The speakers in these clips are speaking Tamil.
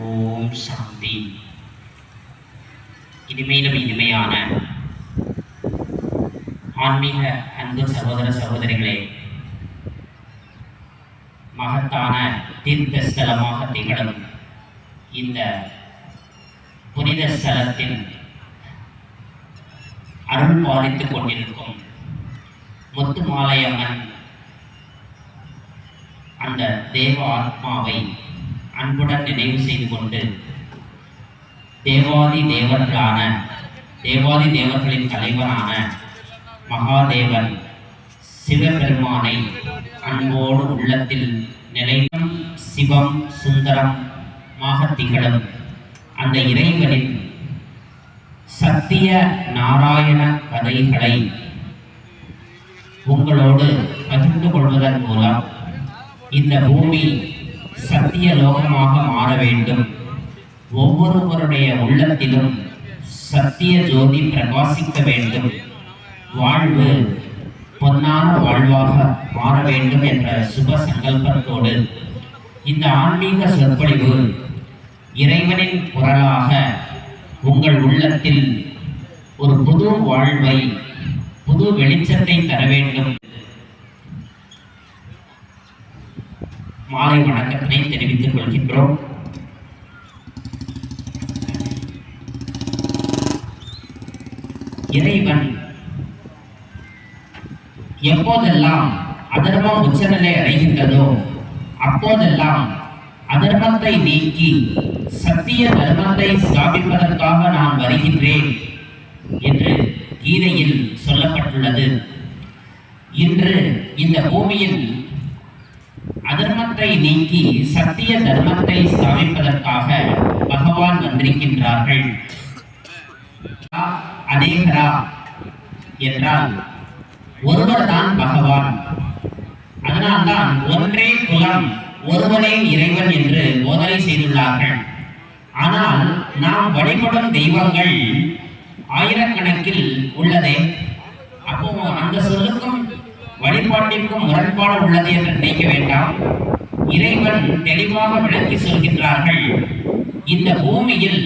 ஓம் சாந்தி. இனிமையிலும் இனிமையான ஆன்மீக அன்பு சகோதர சகோதரிகளே, மகத்தான தீர்த்த ஸ்தலமாக திகழும் இந்த புனித ஸ்தலத்தில் அருள் பாலித்துக் கொண்டிருக்கும் முத்துமாலையம்மன் அந்த தேவ ஆத்மாவை அன்புடன் நினைவு செய்து கொண்டு தேவாதி தேவர்களின் தலைவரான மகாதேவன் சிவபெருமானை அன்போடு உள்ளத்தில் நிலையும் சிவம் சுந்தரமாக திகழும் அந்த இறைவனின் சத்திய நாராயண கதைகளை உங்களோடு பகிர்ந்து கொள்வதன் மூலம் இந்த பூமி சத்திய லோகமாக மாற வேண்டும், ஒவ்வொருவருடைய உள்ளத்திலும் சத்திய ஜோதி பிரகாசிக்க வேண்டும், வாழ்வு பொன்னான வாழ்வாக மாற வேண்டும் என்ற சுப சங்கல்பத்தோடு இந்த ஆன்மீக சொற்பொழிவு இறைவனின் குரலாக உங்கள் உள்ளத்தில் ஒரு புது வாழ்வை, புது வெளிச்சத்தை தர வேண்டும். மாலை வணக்கத்தினை தெரிவித்துக் கொள்கின்றோம். இறைவன் எப்போதெல்லாம் அதர்மம் உச்சநிலை அடைகின்றதோ அப்போதெல்லாம் அதர்மத்தை நீக்கி சத்திய தர்மத்தை ஸ்தாபிப்பதற்காக நான் வருகின்றேன் என்று கீதையில் சொல்லப்பட்டுள்ளது. இன்று இந்த பூமியில் அதர்மத்தை நீக்கி சத்திய தர்மத்தை ஸ்தாபிப்பதற்காக பகவான் வந்திருக்கின்றார்கள். அநேகரா என்றால் ஒருவர் தான் பகவான். அதனால்தான் ஒன்றே குலம் ஒருவனே இறைவன் என்று போதனை செய்துள்ளார்கள். ஆனால் நாம் வழிபடும் தெய்வங்கள் ஆயிரக்கணக்கில் உள்ளதே. அப்போ அந்த சொல்லுக்கும் வழிபாட்டிற்கும் முரண்பாடு உள்ளது என்று நினைக்க வேண்டாம். இறைவன் தெளிவாக விளக்கி சொல்கின்றார்கள். இந்த பூமியில்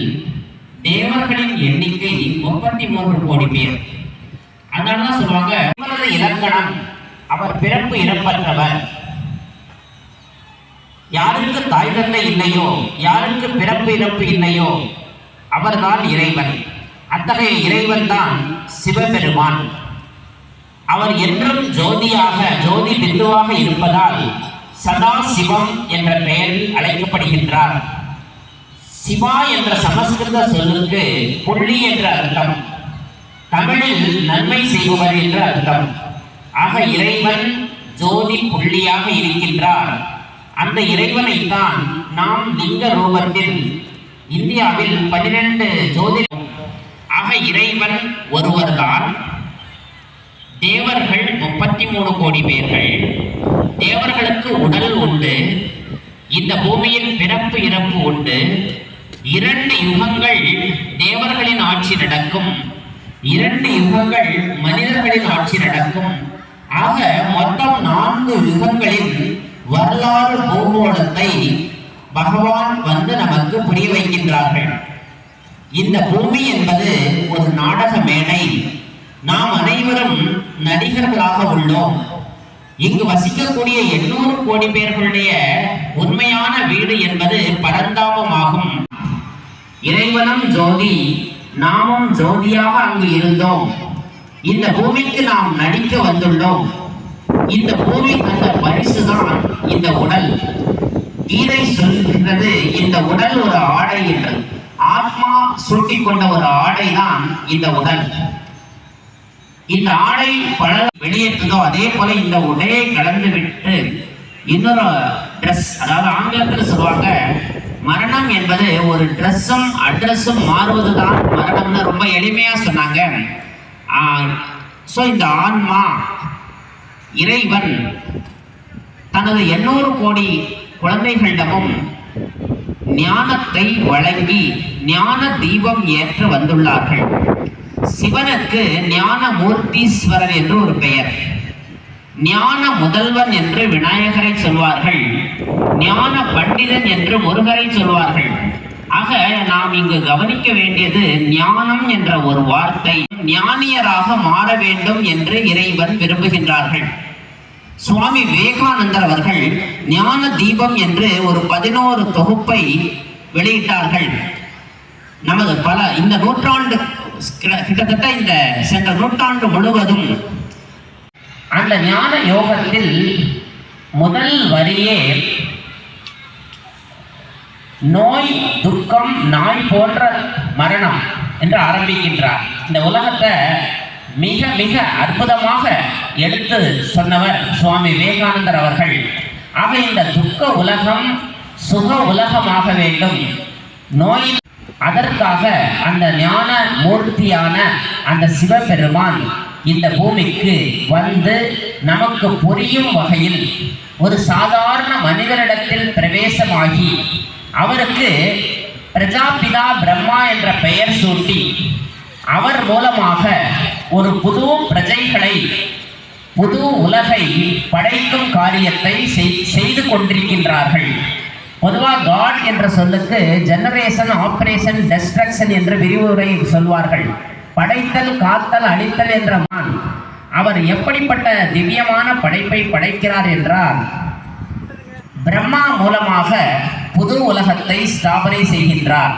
தேவர்களின் எண்ணிக்கை 33 கோடி பேர். அதனாலதான் சொல்லுவாங்க, இவரது இலக்கணம் அவர் பிறப்பு இறப்பற்றவர். யாருக்கு தாய் தந்தை இல்லையோ, யாருக்கு பிறப்பு இறப்பு இல்லையோ அவர்தான் இறைவன். அத்தகைய இறைவன் தான் சிவபெருமான். அவர் என்றும் ஜோதியாக, ஜோதி பிந்துவாக இருப்பதால் சதா சிவம் என்ற பெயரில் அழைக்கப்படுகின்றார். சிவா என்ற சமஸ்கிருத சொல்லுக்கு புள்ளி என்ற அர்த்தம், தமிழில் நன்மை செய்பவர் என்ற அர்த்தம். ஆக இறைவன் ஜோதி புள்ளியாக இருக்கின்றார். அந்த இறைவனை தான் நாம் லிங்க ரூபத்தில் இந்தியாவில் 12 ஜோதி. ஆக இறைவன் ஒருவர்தான். தேவர்கள் 33 கோடி பேர்கள். தேவர்களுக்கு உடல் உண்டு. இந்த பூமியில் பிறப்பு இறப்பு உண்டு. 2 யுகங்கள் தேவர்களின் ஆட்சி நடக்கும், 2 யுகங்கள் மனிதர்களின் ஆட்சி நடக்கும். ஆக மொத்தம் 4 யுகங்களின் வரலாறு பூகோளத்தை பகவான் வந்து நமக்கு புரிய வைக்கின்றார்கள். இந்த பூமி என்பது ஒரு நாடக மேடை. நாம் அனைவரும் நடிகர்களாக உள்ளோம். இங்கு வசிக்கக்கூடிய 800 கோடி பேர்களுடைய உண்மையான வீடு என்பது பரந்தாமமாகும். இறைவனும் ஜோதி, நாமும் ஜோதியாக அங்கு இருந்தோம். இந்த பூமிக்கு நாம் நடிக்க வந்துள்ளோம். இந்த பூமி அந்த பரிசுதான் இந்த உடல். கீதை சொல்கின்றது, இந்த உடல் ஒரு ஆடை என்று. ஆத்மா சூட்டிக் கொண்ட ஒரு ஆடை தான் இந்த உடல். இந்த ஆடை பல வெளியேற்றதோ அதே போல இந்த உடையை கலந்து விட்டு இன்னொரு ட்ரெஸ், அதாவது ஆங்கிலத்தில் சொல்லுவாங்க, மரணம் என்பது ஒரு ட்ரெஸ்ஸும் அட்ரஸும் மாறுவதுதான் மரணம்னு ரொம்ப எளிமையா சொன்னாங்க. இந்த ஆன்மா இறைவன் தனது 800 கோடி குழந்தைகளிடமும் ஞானத்தை வழங்கி ஞான தீபம் ஏற்ற வந்துள்ளார்கள். சிவனுக்கு ஞான மூர்த்தீஸ்வரர் என்று ஒரு பெயர். ஞான முதல்வன் என்று விநாயகரை சொல்வார்கள். ஞான பண்டிதன் என்று முருகரை சொல்வார்கள். ஆக நாம் இங்கு கவனிக்க வேண்டியது ஞானம் என்ற ஒரு வார்த்தை. ஞானியராக மாற வேண்டும் என்று இறைவன் விரும்புகின்றார்கள். சுவாமி விவேகானந்தர் அவர்கள் ஞான தீபம் என்று ஒரு 11 தொகுப்பை வெளியிட்டார்கள். நமது இந்த நூற்றாண்டு கிட்டத்தட்ட இந்த சென்ற நூற்றாண்டு முழுவதும் அந்த ஞான யோகத்தில் முதல் வரியே நோய் துக்கம் நாய் போன்ற மரணம் என்று ஆரம்பிக்கின்றார். இந்த உலகத்தை மிக மிக அற்புதமாக எடுத்து சொன்னவர் சுவாமி விவேகானந்தர் அவர்கள். ஆக இந்த துக்க உலகம் சுக உலகமாக வேண்டும். நோய் அதற்காக அந்த ஞான மூர்த்தியான அந்த சிவபெருமான் இந்த பூமிக்கு வந்து நமக்கு புரியும் வகையில் ஒரு சாதாரண மனிதரிடத்தில் பிரவேசமாகி அவருக்கு பிரஜாபிதா பிரம்மா என்ற பெயர் சூட்டி அவர் மூலமாக ஒரு புது பிரஜைகளை புது உலகை படைக்கும் காரியத்தை செய்து கொண்டிருக்கின்றார்கள். பொதுவாக காட் என்ற சொல்லுக்கு ஜெனரேஷன், ஆபரேஷன், டெஸ்ட்ரக்ஷன் என்று விரிவுரை சொல்வார்கள். படைத்தல், காத்தல், அழித்தல் என்ற அவர் எப்படிப்பட்ட திவ்யமான படைப்பை படைக்கிறார் என்றால் பிரம்மா மூலமாக புது உலகத்தை ஸ்தாபனை செய்கின்றார்.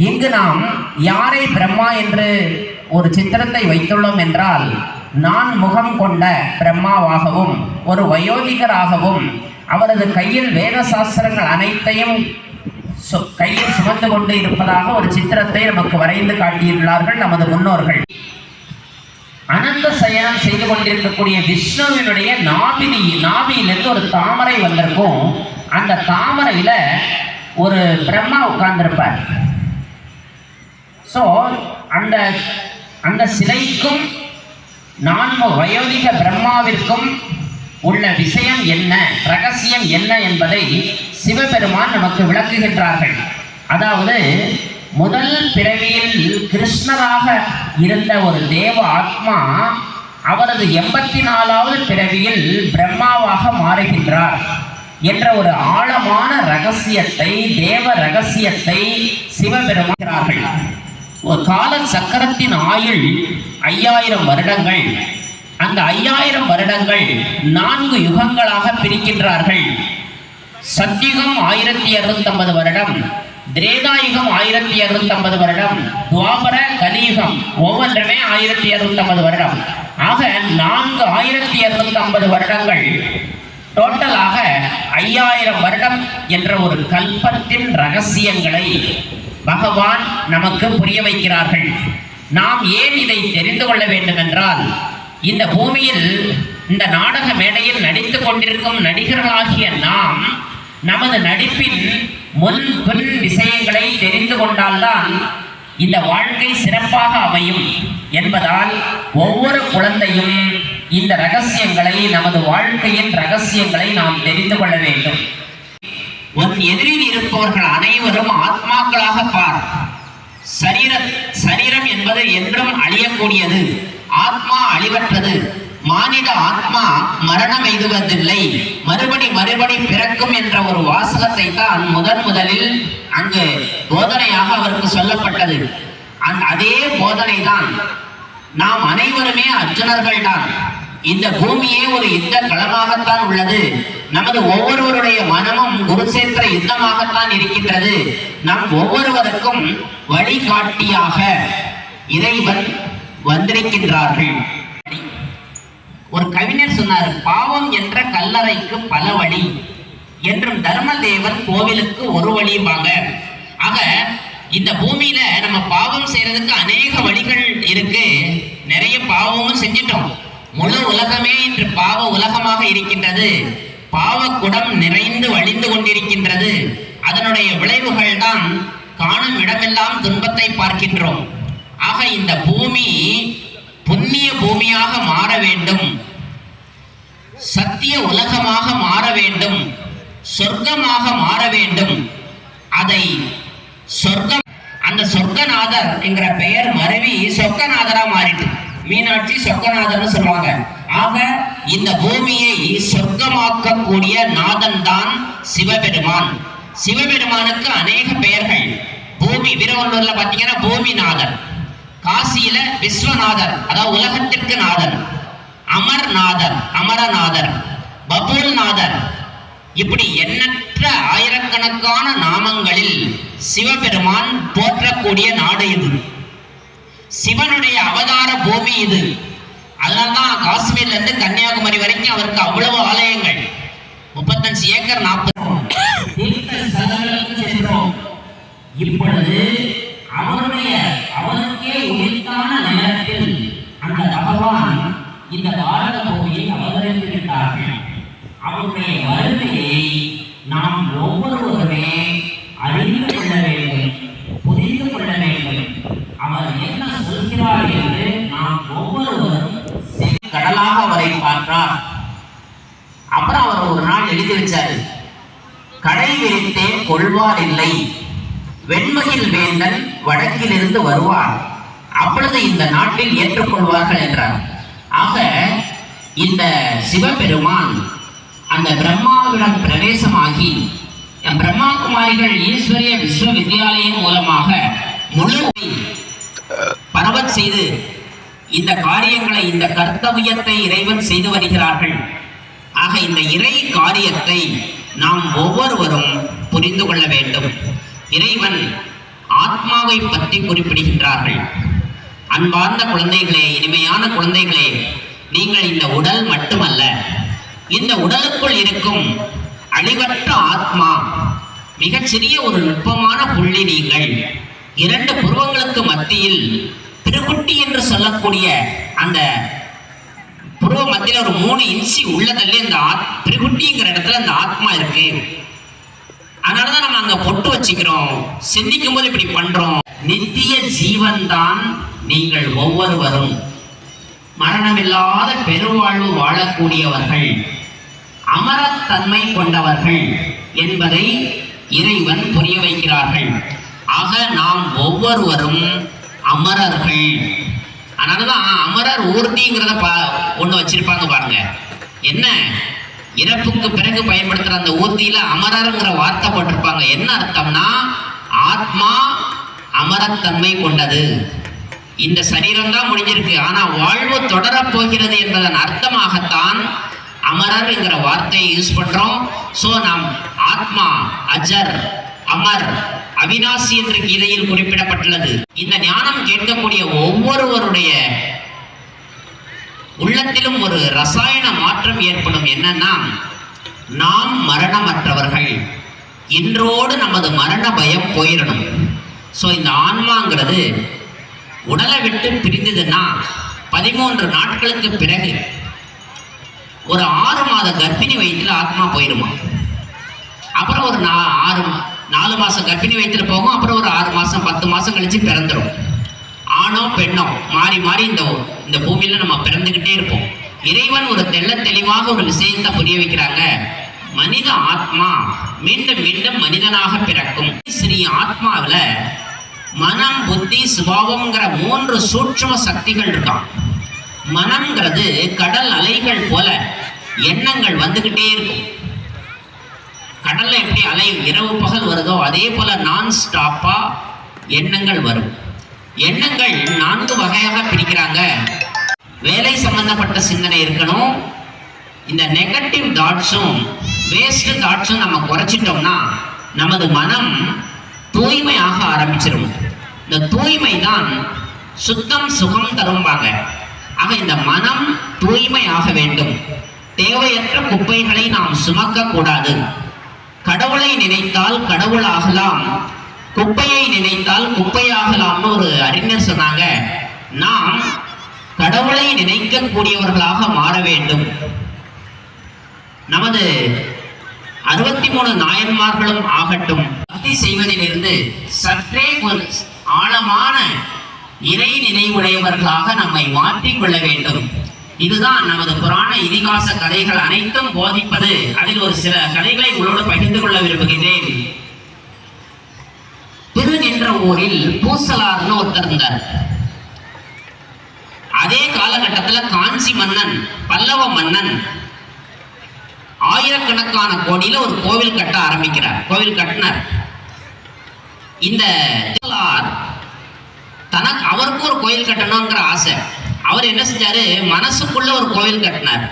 இங்கு நாம் யாரை பிரம்மா என்று ஒரு சித்திரத்தை வைத்துள்ளோம் என்றால் நான் முகம் கொண்ட பிரம்மாவாகவும் ஒரு வயோதிகராகவும் அவரது கையில் வேத சாஸ்திரங்கள் அனைத்தையும் கையில் சுமந்து கொண்டு இருப்பதாக ஒரு சித்திரத்தை நமக்கு வரைந்து காட்டியுள்ளார்கள் நமது முன்னோர்கள். அனந்த சயனம் செய்து கொண்டிருக்கக்கூடிய விஷ்ணுவினுடைய நாபியிலிருந்து ஒரு தாமரை வந்திருக்கும். அந்த தாமரையில ஒரு பிரம்மா உட்கார்ந்திருப்பார். ஸோ அந்த சிலைக்கும் வயோதிக பிரம்மாவிற்கும் உள்ள விஷயம் என்ன, ரகசியம் என்ன என்பதை சிவபெருமான் நமக்கு விளக்குகின்றார்கள். அதாவது முதல் பிறவியில் கிருஷ்ணராக இருந்த ஒரு தேவ ஆத்மா அவரது 84வது பிறவியில் பிரம்மாவாக மாறுகின்றார் என்ற ஒரு ஆழமான ரகசியத்தை, தேவ ரகசியத்தை சிவபெருமான். ஒரு கால சக்கரத்தின் ஆயுள் 5000 வருடங்கள். அந்த 5000 வருடங்கள் 4 யுகங்களாக பிரிக்கின்றார்கள். சத்யுகம் 1250 வருடம், திரேதாயுகம் 1250 வருடம், துவாபர கலியுகம் ஒவ்வொன்றுமே 1250 வருடம். ஆக 4250 வருடங்கள் டோட்டலாக 5000 வருடம் என்ற ஒரு கல்பத்தின் ரகசியங்களை பகவான் நமக்கு புரிய வைக்கிறார்கள். நாம் ஏன் இதை தெரிந்து கொள்ள வேண்டும் என்றால் இந்த பூமியில் இந்த நாடக மேடையில் நடித்துக் கொண்டிருக்கும் நடிகர்களாகிய நாம் நமது நடிப்பின் முன் பின் விஷயங்களை தெரிந்து கொண்டால்தான் இந்த வாழ்க்கை சிறப்பாக அமையும் என்பதால் ஒவ்வொரு குழந்தையும் இந்த ரகசியங்களை, நமது வாழ்க்கையின் ரகசியங்களை நாம் தெரிந்து கொள்ள வேண்டும். உன் எதிரில் இருப்பவர்கள் அனைவரும் ஆத்மாக்களாக பார். சரீரம் என்பது என்றும் அழியக்கூடியது, ஆத்மா அழிவற்றது. மானிட ஆத்மா மரணம் எய்துவதில்லை, மறுபடி பிறக்கும் என்ற ஒரு வாசகத்தை தான் முதலில் அங்கு போதனையாக அவருக்கு சொல்லப்பட்டது. அதே போதனை தான் நாம் அனைவருமே அர்ஜுனர்கள் தான். இந்த பூமியே ஒரு யுத்த களமாகத்தான் உள்ளது. நமது ஒவ்வொருவருடைய மனமும் குருசேத்திர யுத்தமாகத்தான் இருக்கின்றது. நம் ஒவ்வொருவருக்கும் வழிகாட்டியாக இறைவன் வந்திருக்கின்றார்கள். ஒரு கவிஞர் சொன்னார், பாவம் என்ற கல்லறைக்கு பல வழி என்றும் தர்மதேவன் கோவிலுக்கு ஒரு வழியும்பாங்க. ஆக இந்த பூமியில நம்ம பாவம் செய்யறதுக்கு அநேக வழிகள் இருக்கு. நிறைய பாவமும் செஞ்சிட்டோம். முழு உலகமே இன்று பாவ உலகமாக இருக்கின்றது. பாவ குடம் நிறைந்து வழிந்து கொண்டிருக்கின்றது. அதனுடைய விளைவுகள் தான் காணும் இடமெல்லாம் துன்பத்தை பார்க்கின்றோம். ஆக இந்த பூமி புண்ணிய பூமியாக மாற வேண்டும், சத்திய உலகமாக மாற வேண்டும், சொர்க்கமாக மாற வேண்டும். அதை சொர்க்கம், அந்த சொர்க்கநாதர் என்கிற பெயர் மருவி சொர்க்கநாதரா மாறிட்டு, மீனாட்சி சொர்க்கநாதர்னு சொல்லுவாங்க. ஆக இந்த பூமியை சொர்க்கமாக்கக்கூடிய நாதன் தான் சிவபெருமான். சிவபெருமானுக்கு அநேக பெயர்கள். பூமி வீரவல்லூர்ல பாத்தீங்கன்னா பூமிநாதர், காசியில விஸ்வநாதர் அதாவது உலகத்திற்கு நாதர், அமர்நாதர் அமரநாதர், பபூல்நாதர், இப்படி எண்ணற்ற ஆயிரக்கணக்கான நாமங்களில் சிவபெருமான் போற்றக்கூடிய நாடு இது. சிவனுடைய அவதார பூமி இது. அதனால்தான் காஷ்மீர்ல இருந்து கன்னியாகுமரி வரைக்கும் அவருக்கு அவ்வளவு ஆலயங்கள். 35 ஏக்கர் 40 சென்றோம். இப்பொழுது அவருக்கே உரித்தான நேரத்தில் அந்த பகவான் இந்த பாரத பூமியை அவதரித்திருக்கிறார்கள். அவருடைய வருகையை நாம் ஒவ்வொருவருமே அறிந்து கொள்ள வேண்டும், புரிந்து கொள்ள வேண்டும். அவர் என்ன சொல்கிறார் என்று நாம் ஒவ்வொருவரும் கடலாக அவரை பார்த்தார். அப்புறம் அவர் ஒரு நாள் எழுதி வச்சாரு, கடை விரித்தேன் கொள்வார் இல்லை, வெண்மகில் வேந்தன் வடக்கிலிருந்து வருவார், அப்பொழுது இந்த நாட்டில் ஏற்றுக்கொள்வார்கள் என்றார். ஆக இந்த சிவபெருமான் அந்த பிரம்மாவிடம் பிரவேசமாகி பிரம்மா குமாரிகள் ஈஸ்வரிய விஸ்வவித்யாலயம் மூலமாக முழு பரவச் செய்து இந்த காரியங்களை, இந்த கர்த்தவியத்தை இறைவன் செய்து வருகிறார்கள். ஆக இந்த இறை காரியத்தை நாம் ஒவ்வொருவரும் புரிந்து கொள்ள வேண்டும். இறைவன் ஆத்மாவை பற்றி குறிப்பிடுகின்றார்கள். அன்பார்ந்த குழந்தைகளே, இனிமையான குழந்தைகளே, நீங்கள் இந்த உடல் மட்டுமல்ல, இந்த உடலுக்குள் இருக்கும் அழிவற்ற ஆத்மா, மிகச்சிறிய ஒரு நுட்பமான புள்ளி. நீங்கள் 2 புருவங்களுக்கு மத்தியில் திருக்குட்டி என்று சொல்லக்கூடிய அந்த புருவ மத்தியில் ஒரு 3 இன்ச்சு உள்ளதல்ல இந்த திருக்குட்டிங்கிற இடத்துல அந்த ஆத்மா இருக்கு. அதனாலதான் நம்ம அங்க பொட்டு வச்சுக்கிறோம், சிந்திக்கும் போது இப்படி பண்றோம். நித்திய ஜீவன் தான் நீங்கள் ஒவ்வொருவரும். மரணமில்லாத பெருவாழ்வு வாழக்கூடியவர்கள், அமரத்தன்மை கொண்டவர்கள் என்பதை இறைவன் புரிய வைக்கிறார்கள். ஆக நாம் ஒவ்வொருவரும் அமரர்கள். அதனாலதான் அமரர் ஊர்திங்கிறத ஒண்ணு வச்சிருப்பாங்க பாருங்க. என்ன இறப்புக்கு பிறகு பயன்படுத்துற அந்த ஊர்தியில அமரர்ங்கிற வார்த்தை போட்டிருப்பாங்க. என்ன அர்த்தம்னா, ஆத்மா அமரத்தன்மை கொண்டது. இந்த சரீரம் தான் முடிஞ்சிருக்கு, ஆனா வாழ்வு தொடரப் போகிறது என்பதன் அர்த்தமாகத்தான் அமரர் என்கிற வார்த்தையை யூஸ் பண்றோம். சோ நாம் ஆத்மா அஜர், அமர், அவிநாசி என்று கீதையில் குறிப்பிடப்பட்டுள்ளது. இந்த ஞானம் கேட்கக்கூடிய ஒவ்வொருவருடைய உள்ளத்திலும் ஒரு ரசாயன மாற்றம் ஏற்படும். என்னன்னா, நாம் மரணமற்றவர்கள். இன்றோடு நமது மரண பயம் போயிடணும். ஸோ இந்த ஆன்மாங்கிறது உடலை விட்டு பிரிந்ததுன்னா 13 நாட்களுக்கு பிறகு ஒரு 6 மாத கர்ப்பிணி வயிற்றில் ஆத்மா போயிடுமா. அப்புறம் ஒரு 4 மாசம் கர்ப்பிணி வயிற்றில் போகும். அப்புறம் ஒரு 6 மாசம் 10 மாசம் கழிச்சு பிறந்துடும். ஆணோ பெண்ணோ மாறி மாறி இந்த பூமியில நம்ம பிறந்துகிட்டே இருப்போம். இறைவன் ஒரு தெளிவாக ஒரு விஷயத்தை புரிய வைக்கிறாங்க. மனித ஆத்மா மீண்டும் மீண்டும் மனிதனாக பிறக்கும். ஸ்ரீ ஆத்மாவில மனம், புத்தி, சுபாவம்ங்கிற 3 சூட்சும சக்திகள் இருக்கான். மனம்ங்கிறது கடல் அலைகள் போல எண்ணங்கள் வந்துகிட்டே இருக்கும். கடல்ல எப்படி அலை இரவு பகல் வருதோ அதே போல நான் ஸ்டாப்பா எண்ணங்கள் வரும். எண்ணங்கள் 4 வகையாக பிரிக்கிறாங்க. வேலை சம்பந்தப்பட்ட சிந்தனை இருக்கணும். இந்த நெகட்டிவ் தாட்ஸும் வேஸ்ட் தாட்ஸும் நம்ம குறைச்சிட்டோம்னா நமது மனம் தூய்மையாக ஆரம்பிச்சிடும். இந்த தூய்மை தான் சுத்தம் சுகம் தரும்பாங்க. ஆக இந்த மனம் தூய்மையாக வேண்டும். தேவையற்ற குப்பைகளை நாம் சுமக்க கூடாது. கடவுளை நினைத்தால் கடவுள் ஆகலாம், குப்பையை நினைத்தால் குப்பையாகலாம்னு ஒரு அறிஞர் சொன்னாங்க. நாம் கடவுளை நினைக்கக்கூடியவர்களாக மாற வேண்டும். நமது 63 நாயன்மார்களும் ஆகட்டும், பக்தி செய்வதிலிருந்து சற்றே ஒரு ஆழமான இறை நினைவுடையவர்களாக நம்மை மாற்றிக்கொள்ள வேண்டும். இதுதான் நமது புராண இதிகாச கதைகள் அனைத்தும் போதிப்பது. அதில் ஒரு சில கதைகளை உங்களோடு பகிர்ந்து கொள்ள விரும்புகிறேன். திரு என்ற ஊரில் பூசலார்னு ஒருத்தர் இருந்தார். அதே காலகட்டத்தில் காஞ்சி மன்னன் பல்லவ மன்னன் ஆயிரக்கணக்கான கோடியில ஒரு கோவில் கட்ட ஆரம்பிக்கிறார். கோவில் கட்டினார். இந்த தனக்கு அவருக்கு ஒரு கோயில் கட்டணுங்கிற ஆசை. அவர் என்ன செஞ்சாரு, மனசுக்குள்ள ஒரு கோவில் கட்டினார்.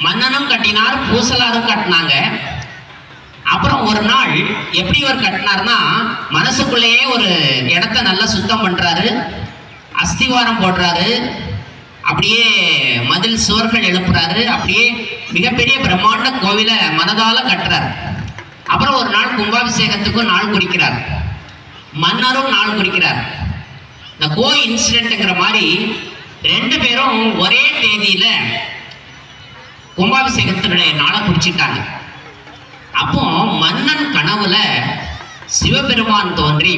மன்னனும் கட்டினார், பூசலாரும் கட்டினாங்க. அப்புறம் ஒரு நாள் எப்படி இவர் கட்டினார்னா, மனசுக்குள்ளேயே ஒரு இடத்த நல்லா சுத்தம் பண்றாரு, அஸ்திவாரம் போடுறாரு, அப்படியே மதில் சுவர்கள் எழுப்புறாரு, அப்படியே மிகப்பெரிய பிரம்மாண்ட கோவிலை மனதால கட்டுறாரு. அப்புறம் ஒரு நாள் கும்பாபிஷேகத்துக்கும் நாள் குறிக்கிறார், மன்னரும் நாள் குறிக்கிறார். இந்த கோ இன்சிடென்ட்ங்கிற மாதிரி 2 பேரும் ஒரே தேதியில கும்பாபிஷேகத்தினுடைய நாளை குறிச்சிட்டாங்க. அப்போ மன்னன் கனவுல சிவபெருமான் தோன்றி,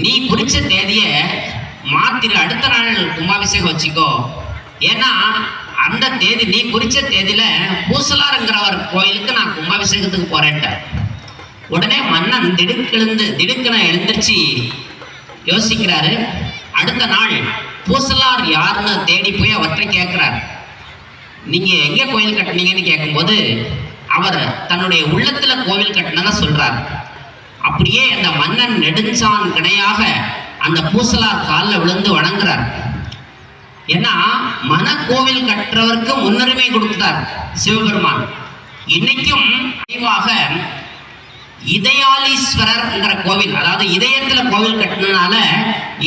நீ குறிச்ச தேதிய மாத்திரு, அடுத்த நாள் கும்பாபிஷேகம் வச்சுக்கோ, ஏன்னா அந்த தேதி நீ குறிச்ச தேதியில பூசலாருங்கிறவர் கோயிலுக்கு நான் கும்பாபிஷேகத்துக்கு போறேன்ட்ட. உடனே மன்னன் திடுக்கென எழுந்திருச்சு யோசிக்கிறாரு. அடுத்த நாள் பூசலார் யாருன்னு தேடி போய் அவற்றை கேட்கிறார். நீங்க எங்க கோயில் கட்டினீங்கன்னு கேட்கும்போது அவர் தன்னுடைய உள்ளத்துல கோவில் கட்டினதா சொல்றார். அப்படியே அந்த மன்னன் நெடுஞ்சான் கிடையாக அந்த பூசலார் காலில் விழுந்து வணங்குறார். ஏன்னா மனக்கோவில் கட்டுறவருக்கு முன்னுரிமை கொடுத்தார் சிவபெருமான். இன்னைக்கும் தெளிவாக இதயாலீஸ்வரர்ங்கிற கோவில், அதாவது இதயத்துல கோவில் கட்டினால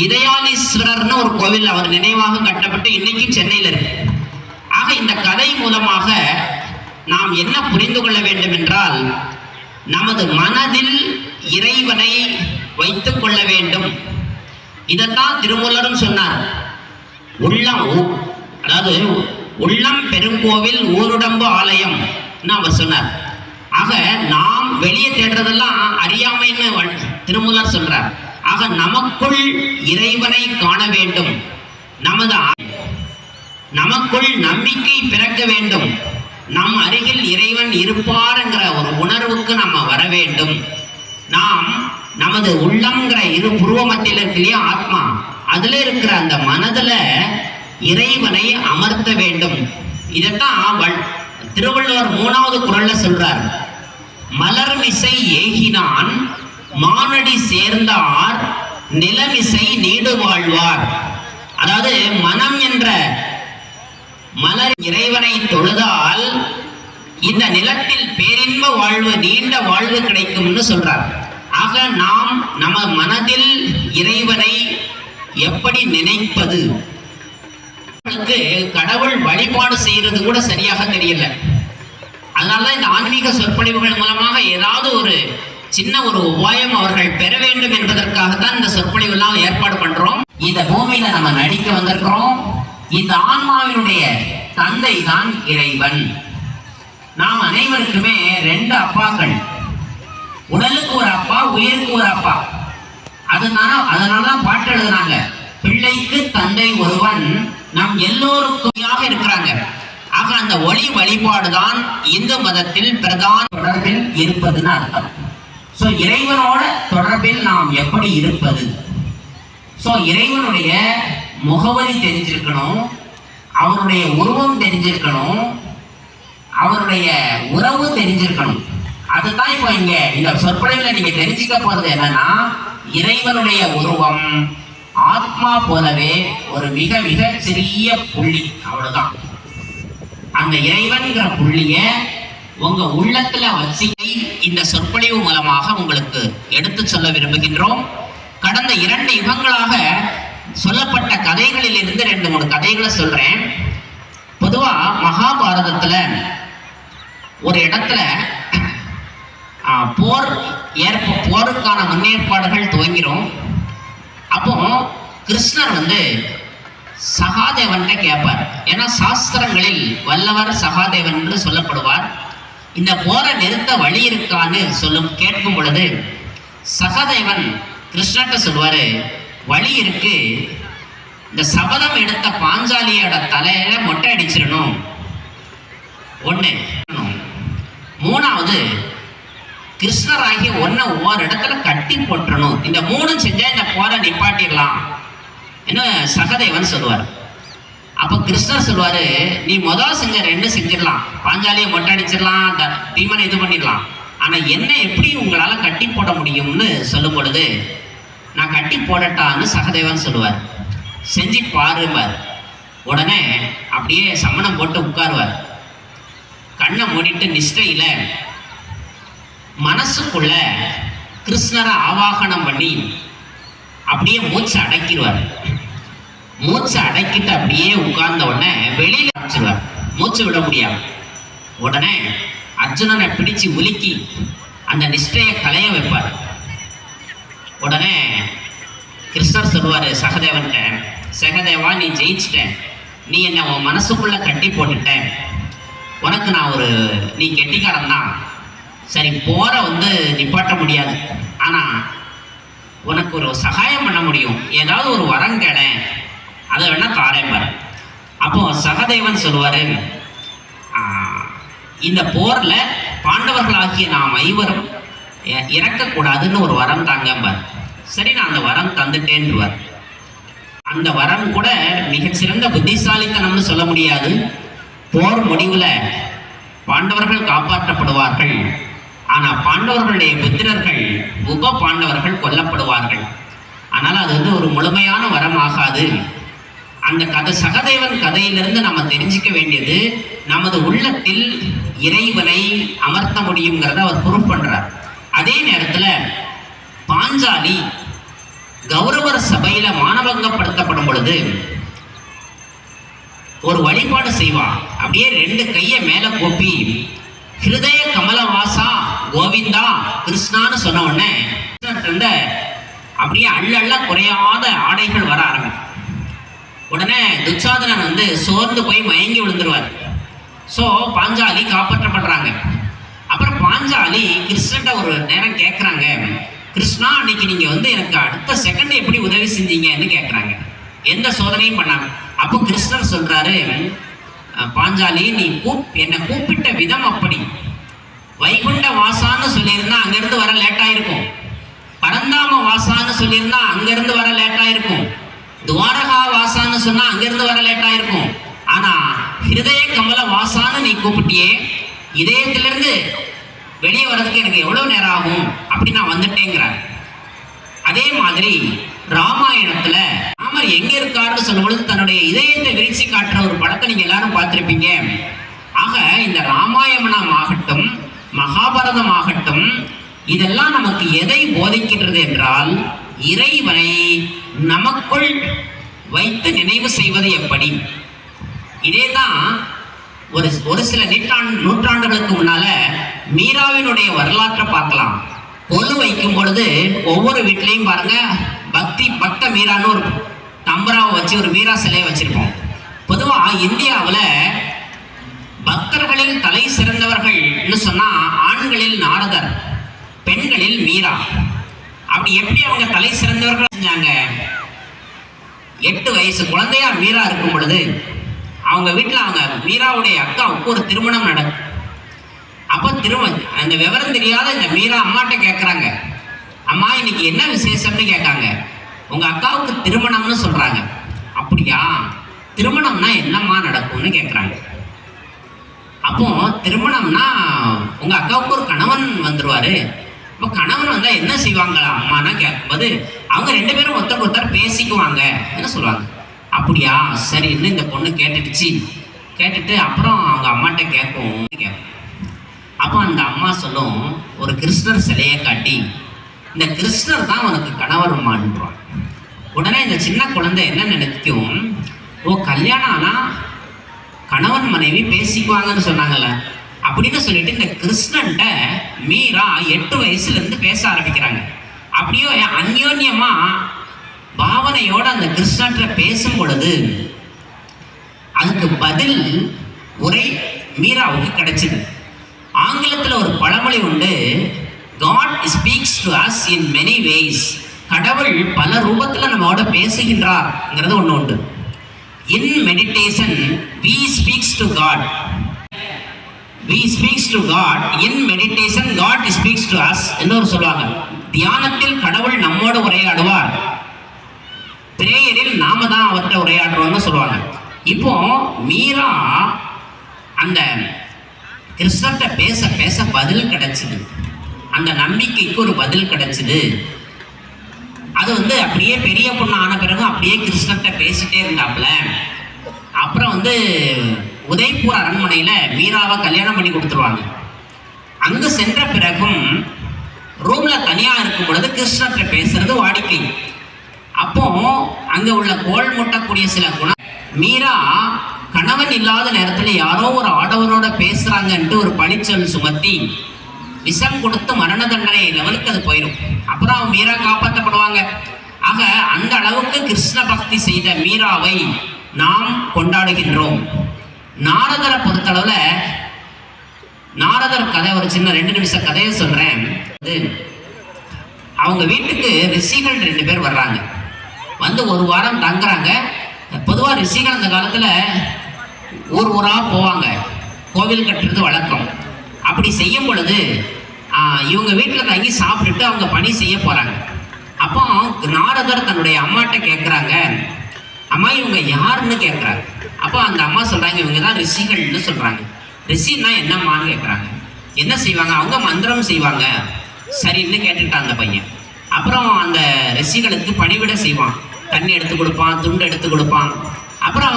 இதயாலீஸ்வரர்னு ஒரு கோவில் அவர் நினைவாக கட்டப்பட்டு இன்னைக்கும் சென்னையில் இருக்கு. ஆக இந்த கதை மூலமாக நாம் என்ன புரிந்து கொள்ள வேண்டும் என்றால், நமது மனதில் இறைவனை வைத்துக் கொள்ள வேண்டும். இதைத்தான் திருமூலரும் சொன்னார். உள்ளம், அதாவது உள்ளம் பெருங்கோவில் ஊருடம்பு ஆலயம் அவர் சொன்னார். ஆக நாம் வெளியே தேடுறதெல்லாம் அறியாமைன்னு திருமூலர் சொல்றார். ஆக நமக்குள் இறைவனை காண வேண்டும், நமக்குள் நம்பிக்கை பிறக்க வேண்டும், நம் அருகில் இறைவன் இருப்பாருங்கிற ஒரு உணர்வுக்கு நம்ம வர வேண்டும். நாம் நமது உள்ளம்ங்கிற இரு புருவ மத்தியில் இருக்கு இல்லையா ஆத்மா, அதுல இருக்கிற அந்த மனதுல இறைவனை அமர்த்த வேண்டும். இதைத்தான் திருவள்ளுவர் 3வது குறள்ல சொல்றார். மலர்மிசை ஏகினான் மானடி சேர்ந்தார் நிலமிசை நீடு வாழ்வார். அதாவது மனம் என்ற மலர் இறைவனை தொழுதால் இந்த நிலத்தில் பேரின்ப வாழ்வு, நீண்ட வாழ்வு கிடைக்கும்னு சொல்றார். ஆக நாம் நம்ம மனதில் இறைவனை எப்படி நினைப்பது? கடவுள் வழிபாடு செய்யறது கூட சரியாக தெரியல. அதனாலதான் இந்த ஆன்மீக சொற்பொழிவுகள் மூலமாக ஏதாவது ஒரு சின்ன ஒரு உபாயம் அவர்கள் பெற வேண்டும் என்பதற்காகத்தான் இந்த சொற்பொழிவு எல்லாம் ஏற்பாடு பண்றோம். இந்த பூமியில நம்ம நடிக்க வந்திருக்கிறோம். இந்த ஆன்மாவினுடைய தந்தை தான் இறைவன். நாம் அனைவருக்குமே 2 அப்பாக்கள், உடலுக்கு ஒரு அப்பா, உயிருக்கு ஒரு அப்பா. அதனாலதான் பாட்டு எழுதுனாங்க, பிள்ளைக்கு தந்தை ஒருவன் நம் எல்லோருக்கும் இருக்கிறாங்க. ஆக அந்த ஒளி வழிபாடுதான் இந்து மதத்தில் பிரதான தொடர்பில் இருப்பதுன்னு அர்த்தம். சோ இறைவனோட தொடர்பில் நாம் எப்படி இருப்பது? சோ இறைவனுடைய முகவரி தெரிஞ்சிருக்கணும், அவருடைய உருவம் தெரிஞ்சிருக்கணும், அவருடைய உறவு தெரிஞ்சிருக்கணும். அதுதான் இப்போ இங்க இந்த சொற்பொழிவுல நீங்க தெரிஞ்சுக்க போறது என்னன்னா, இறைவனுடைய உருவம் ஆத்மா போலவே ஒரு மிக மிக சிறிய புள்ளி, அவ்வளவுதான். அந்த இறைவன்கிற புள்ளிய உங்க உள்ளத்துல வச்சு இந்த சொற்பொழிவு மூலமாக உங்களுக்கு எடுத்து சொல்ல விரும்புகின்றோம். கடந்த 2 யுகங்களாக சொல்லப்பட்ட கதைகளில் இருந்து 2-3 கதைகளை சொல்றேன். பொதுவா மகாபாரதத்துல ஒரு இடத்துல போருக்கான முன்னேற்பாடுகள் துவங்கிறோம். அப்போ கிருஷ்ணர் சகாதேவன் கேட்பார். ஏன்னா சாஸ்திரங்களில் வல்லவர் சகாதேவன் என்று சொல்லப்படுவார். இந்த போரை நிறுத்த வழி இருக்கான்னு கேட்கும் பொழுது சகாதேவன் கிருஷ்ணர்கிட்ட சொல்வாரு, வழி இருக்கு, இந்த சபதம் எடுத்த பாஞ்சாலியோட தலையில மொட்டை அடிச்சிடணும், 1. 3வது கிருஷ்ணராகி ஒன்ன ஒவ்வொரு இடத்துல கட்டி போட்டுறணும். இந்த 3 செஞ்சா இந்த போரை நிப்பாட்டிடலாம் என்ன சகதேவன் சொல்லுவார். அப்ப கிருஷ்ணர் சொல்லுவாரு, நீ முதல் செஞ்ச ரெண்டு செஞ்சிடலாம், பாஞ்சாலியை மொட்டை அடிச்சிடலாம், பீமனை இது பண்ணிடலாம், ஆனா என்ன எப்படி உங்களால கட்டி போட முடியும்னு சொல்லும் பொழுது, நான் கட்டி போடட்டான்னு சகதேவன் சொல்லுவார். செஞ்சு பாருவார். உடனே அப்படியே சம்மணம் போட்டு உட்காருவார். கண்ணை மூடிட்டு நிஷ்டையில மனசுக்குள்ள கிருஷ்ணரை ஆவாகனம் பண்ணி அப்படியே மூச்சை அடக்கிடுவார். மூச்சை அடக்கிட்டு அப்படியே உட்கார்ந்த உடனே வெளியில அடிச்சிருவார், மூச்சு விட முடியாது. உடனே அர்ஜுனனை பிடிச்சு உலுக்கி அந்த நிஷ்டையை களைய வைப்பார். உடனே கிருஷ்ணர் சொல்லுவார் சகதேவன்கிட்ட, சகதேவா நீ ஜெயிச்சிட்ட, நீ என்னை உன் மனசுக்குள்ள கட்டி போட்டுட்ட, உனக்கு நான் நீ கெட்டிக்காரன் தான், சரி போற நிப்பாட்ட முடியாது, ஆனா உனக்கு ஒரு சகாயம் பண்ண முடியும், ஏதாவது ஒரு வரம் கேள, அதை வேணா தாரேன் பாரு. அப்போ சகதேவன் சொல்லுவாரு, இந்த போர்ல பாண்டவர்களாகிய நாம் ஐவரும் இறக்கக்கூடாதுன்னு ஒரு வரம் தாங்க பார். சரி நான் அந்த வரம் தந்துட்டேன்றுவார். அந்த வரம் கூட மிகச்சிறந்த புத்திசாலித்தனம்னு சொல்ல முடியாது. போர் முடிவுல பாண்டவர்கள் காப்பாற்றப்படுவார்கள், ஆனா பாண்டவர்களுடைய புத்திரர்கள் உப பாண்டவர்கள் கொல்லப்படுவார்கள். ஆனால் அது ஒரு முழுமையான வரம் ஆகாது. அந்த கதை சகதேவன் கதையிலிருந்து நம்ம தெரிஞ்சுக்க வேண்டியது, நமது உள்ளத்தில் இறைவனை அமர்த்த முடியுங்கிறத அவர் ப்ரூவ் பண்றார். அதே நேரத்துல பாஞ்சாலி கௌரவர் சபையில மானபங்கப்படுத்தப்படும் பொழுது ஒரு வழிபாடு செய்வான். அப்படியே ரெண்டு கையை மேல கூப்பி ஹிருதய கமலவாசா கோவிந்தா கிருஷ்ணான்னு சொன்ன உடனே அப்படியே அள்ள குறையாத ஆடைகள் வர ஆரம்பிக்கும். உடனே துச்சாதனன் சோர்ந்து போய் மயங்கி விழுந்துருவார். ஸோ பாஞ்சாலி காப்பாற்றப்படுறாங்க. அப்புறம் பாஞ்சாலி கிருஷ்ணன்ட்ட ஒரு நேரம் கேட்குறாங்க, கிருஷ்ணா அன்னைக்கு நீங்க எனக்கு அடுத்த செகண்ட் எப்படி உதவி செஞ்சீங்கன்னு கேட்குறாங்க, எந்த சோதனையும் பண்ணாங்க. அப்போ கிருஷ்ணர் சொல்றாரு, பாஞ்சாலி நீ என்னை கூப்பிட்ட விதம் அப்படி. வைகுண்ட வாசான்னு சொல்லியிருந்தா அங்கிருந்து வர லேட்டா இருக்கும், பரந்தாம வாசான்னு சொல்லியிருந்தா அங்கிருந்து வர லேட்டா இருக்கும், துவாரகா வாசான்னு சொன்னா அங்கிருந்து வர லேட்டா இருக்கும், ஆனா ஹிருதய கமல வாசான்னு நீ கூப்பிட்டியே, இதயத்திலிருந்து வெளியே வர்றதுக்கு எனக்கு எவ்வளவு நேரம் ஆகும், அப்படி நான் வந்துட்டேங்கிறார். அதே மாதிரி ராமாயணத்துல ராமர் எங்க இருக்காருன்னு சொல்லும் பொழுது தன்னுடைய இதயத்தை விரிச்சு காட்டுற ஒரு படத்தை நீங்க எல்லாரும் பார்த்திருப்பீங்க. ஆக இந்த ராமாயணம் ஆகட்டும் மகாபாரதம் ஆகட்டும் இதெல்லாம் நமக்கு எதை போதிக்கின்றது என்றால், இறைவனை நமக்குள் வைத்து நினைவு செய்வது எப்படி. இதேதான் ஒரு சில நூற்றாண்டுகளுக்கு முன்னால மீராவினுடைய வரலாற்றை பார்க்கலாம். கொலு வைக்கும் பொழுது ஒவ்வொரு வீட்லையும் பாருங்க பக்த மீரான்னு ஒரு தம்பராவை வச்சு ஒரு மீரா சிலையை வச்சிருப்போம். பொதுவா இந்தியாவில் பக்தர்களில் தலை சிறந்தவர்கள்னு சொன்னா ஆண்களில் நாரதர், பெண்களில் மீரா. அப்படி எப்படி அவங்க தலை சிறந்தவர்கள் செஞ்சாங்க? 8 வயசு குழந்தையா மீரா இருக்கும் பொழுது அவங்க வீட்டில் அவங்க மீராவுடைய அக்காவுக்கு ஒரு திருமணம் நடக்கும். அப்போ அந்த விவரம் தெரியாத இந்த மீரா அம்மாட்ட கேட்குறாங்க, அம்மா இன்னைக்கு என்ன விசேஷம்னு கேட்காங்க. உங்க அக்காவுக்கு திருமணம்னு சொல்றாங்க. அப்படியா, திருமணம்னா என்னம்மா நடக்கும்னு கேட்குறாங்க. அப்போ திருமணம்னா உங்க அக்காவுக்கு ஒரு கணவன் வந்துருவாரு, இப்போ கணவன் வந்தா என்ன செய்வாங்களா அம்மானா கேட்கும்போது அவங்க 2 பேரும் ஒருத்தர் பேசிக்குவாங்க என்ன சொல்லுவாங்க. அப்படியா, சரி இன்னும் இந்த பொண்ணு கேட்டுட்டு அப்புறம் அவங்க அம்மாட்ட கேட்கும். அப்போ அந்த அம்மா சொல்லும், ஒரு கிருஷ்ணர் சிலையை காட்டி, இந்த கிருஷ்ணர் தான் உனக்கு கணவருமான்றான். உடனே இந்த சின்ன குழந்தை என்ன நினைக்கும், ஓ கல்யாணம் ஆனா கணவன் மனைவி பேசிக்குவாங்கன்னு சொன்னாங்கல்ல அப்படின்னு சொல்லிட்டு இந்த கிருஷ்ணன்ட்ட மீரா 8 வயசுல இருந்து பேச ஆரம்பிக்கிறாங்க. அப்படியோ அந்யோன்யமா பாவனையோட அந்த கிருஷ்ணன்ட்ட பேசும் பொழுது அதுக்கு பதில் உரை மீராவுக்கு கிடைச்சது. ஆங்கிலத்தில் ஒரு பழமொழி உண்டு, God speaks to us in many ways. கடவுள் பல ரூபத்தில் நம்மோட பேசுகின்றார்ங்கிறது ஒன்று உண்டு. In meditation we speaks to God. We speaks to God. In meditation God speaks to us. இன்னொரு சொல்லுவாங்க, தியானத்தில் கடவுள் நம்மோடு உரையாடுவார், பிரேயரில் நாம தான் அவர்கிட்ட உரையாடுறோம்னு சொல்லுவாங்க. இப்போ மீரா அந்த கிருஷ்ணர்கிட்ட பேச பேச பதில் கிடைச்சிது, அந்த நம்பிக்கைக்கு ஒரு பதில் கிடைச்சிது. அது அப்படியே பெரிய பொண்ணு ஆன பிறகு அப்படியே கிருஷ்ணர்கிட்ட பேசிட்டே இருந்தாப்புல. அப்புறம் உதய்பூர் அரண்மனையில மீராவை கல்யாணம் பண்ணி கொடுத்துருவாங்க. அங்கு சென்ற பிறகும் ரூம்ல தனியா இருக்கும் பொழுது கிருஷ்ணர்கிட்ட பேசுறது வாடிக்கை. அப்போ அங்க உள்ள கோல் முட்டக்கூடிய சில குணம், மீரா கணவன் இல்லாத நேரத்துல யாரோ ஒரு ஆடவனோட பேசுறாங்கன்ட்டு ஒரு பழிச்சொல் சுமத்தி விஷம் கொடுத்து மரண தண்டனை லெவலுக்கு அது போயிடும். அப்புறம் மீரா காப்பாற்றப்படுவாங்க. ஆக அந்த அளவுக்கு கிருஷ்ண பக்தி செய்த மீராவை நாம் கொண்டாடுகின்றோம். நாரதரை பொறுத்தளவுல, நாரதர் கதை ஒரு சின்ன 2 நிமிஷ கதையை சொல்றேன். அவங்க வீட்டுக்கு ரிஷிகள் 2 பேர் வர்றாங்க. ஒரு வாரம் தங்குறாங்க. பொதுவா ரிஷிகள் அந்த காலத்துல ஊர் ஊரா போவாங்க, கோவில் கட்டுறது வழக்கம். அப்படி செய்யும் பொழுது இவங்க வீட்டில் தங்கி சாப்பிட்டுட்டு அவங்க பணி செய்ய போறாங்க. அப்போ நாரதர் தன்னுடைய அம்மாட்ட கேட்குறாங்க, அம்மா இவங்க யாருன்னு கேட்குறாங்க. அப்போ அந்த அம்மா சொல்றாங்க, இவங்க தான் ரிஷிகள்னு சொல்றாங்க. ரிஷின்னா என்னம்மான்னு கேட்குறாங்க. என்ன செய்வாங்க? அவங்க மந்திரம் செய்வாங்க. சரின்னு கேட்டுட்டான் அந்த பையன். அப்புறம் அந்த ரிஷிகளுக்கு பணிவிட செய்வான், தண்ணி எடுத்து கொடுப்பான், துண்டு எடுத்து கொடுப்பான். அப்புறம்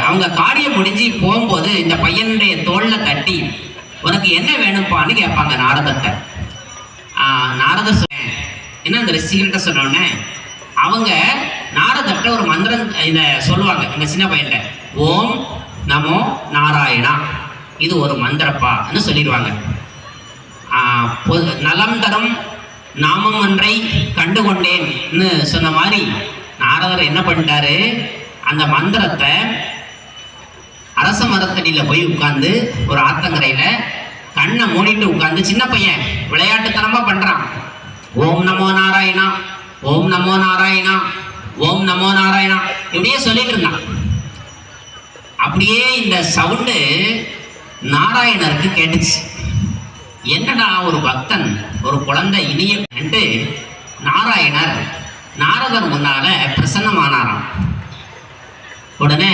அவங்க காரியம் முடிஞ்சு போகும்போது இந்த பையனுடைய தோல்ல தட்டி, உனக்கு என்ன வேணும்ப்பான்னு கேட்பாங்க நாரதத்தை. நாரதர் என்ன அந்த ரிஷிகள்கிட்ட சொன்னோடனே அவங்க நாரதர்கிட்ட ஒரு மந்திரம் இதை சொல்லுவாங்க. இந்த சின்ன பையன்கிட்ட ஓம் நமோ நாராயணா, இது ஒரு மந்திரப்பான்னு சொல்லிடுவாங்க. நலம் தரும் நாமம் ஒன்றை கண்டு கொண்டேன்னு சொன்ன மாதிரி நாரதர் என்ன பண்ணிட்டாரு, அந்த மந்திரத்தை அரச மரத்தடியில் போய் உட்கார்ந்து ஒரு ஆத்தங்கரையில கண்ணை மூடிட்டு உட்கார்ந்து, சின்ன பையன் விளையாட்டுத்தனமா பண்றான், ஓம் நமோ நாராயணா, ஓம் நமோ நாராயணா, ஓம் நமோ நாராயணா இப்படியே சொல்லிட்டு இருந்தான். அப்படியே இந்த சவுண்டு நாராயணருக்கு கேட்டுச்சு. என்னடா ஒரு பக்தன் ஒரு குழந்தை இனியன்ட்டு நாராயணர் நாரதர் முன்னால பிரசன்னமானாராம். உடனே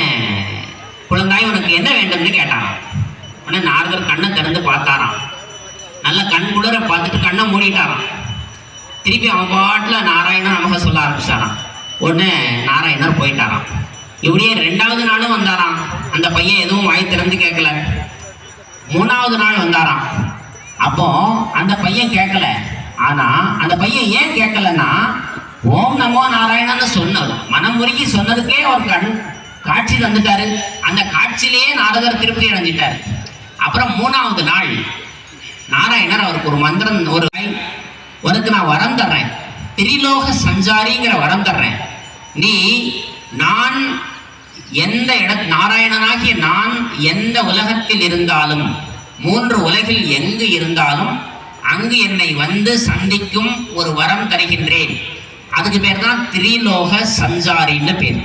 குழந்தாய் உனக்கு என்ன வேண்டும்னு கேட்டாராம். உடனே நாரதர் கண்ணை திறந்து பார்த்தாராம். நல்ல கண் குளிர பார்த்துட்டு கண்ணை மூடிட்டாராம். திருப்பி அவன் பாட்டில் நாராயணர் நமக சொல்ல ஆரம்பிச்சாராம். உடனே நாராயணர் போயிட்டாராம். இப்படியே 2வது நாளும் வந்தாராம். அந்த பையன் எதுவும் வாய் திறந்து கேட்கல. 3வது நாள் வந்தாராம். அப்போ அந்த பையன் கேட்கல. ஆனா அந்த பையன் ஏன் கேட்கலன்னா, ஓம் நமோ நாராயணன்னு சொன்னது மனம் உருகி சொன்னதுக்கே ஒரு காட்சி தந்துட்டாரு. அந்த காட்சியிலேயே நாரதர் திருப்தி அடைஞ்சிட்டார். அப்புறம் 3வது நாள் நாராயணர் அவருக்கு ஒரு மந்திரம், உனக்கு நான் வரம் தர்றேன், திரிலோக சஞ்சாரிங்கிற வரம் தர்றேன். நீ நான் எந்த நாராயணனாகிய நான் எந்த உலகத்தில் இருந்தாலும், 3 உலகில் எங்கு இருந்தாலும் அங்கு என்னை வந்து சந்திக்கும் ஒரு வரம் தருகின்றேன். அதுக்கு பேர் தான் திரிலோக சஞ்சாரின்னு பேர்.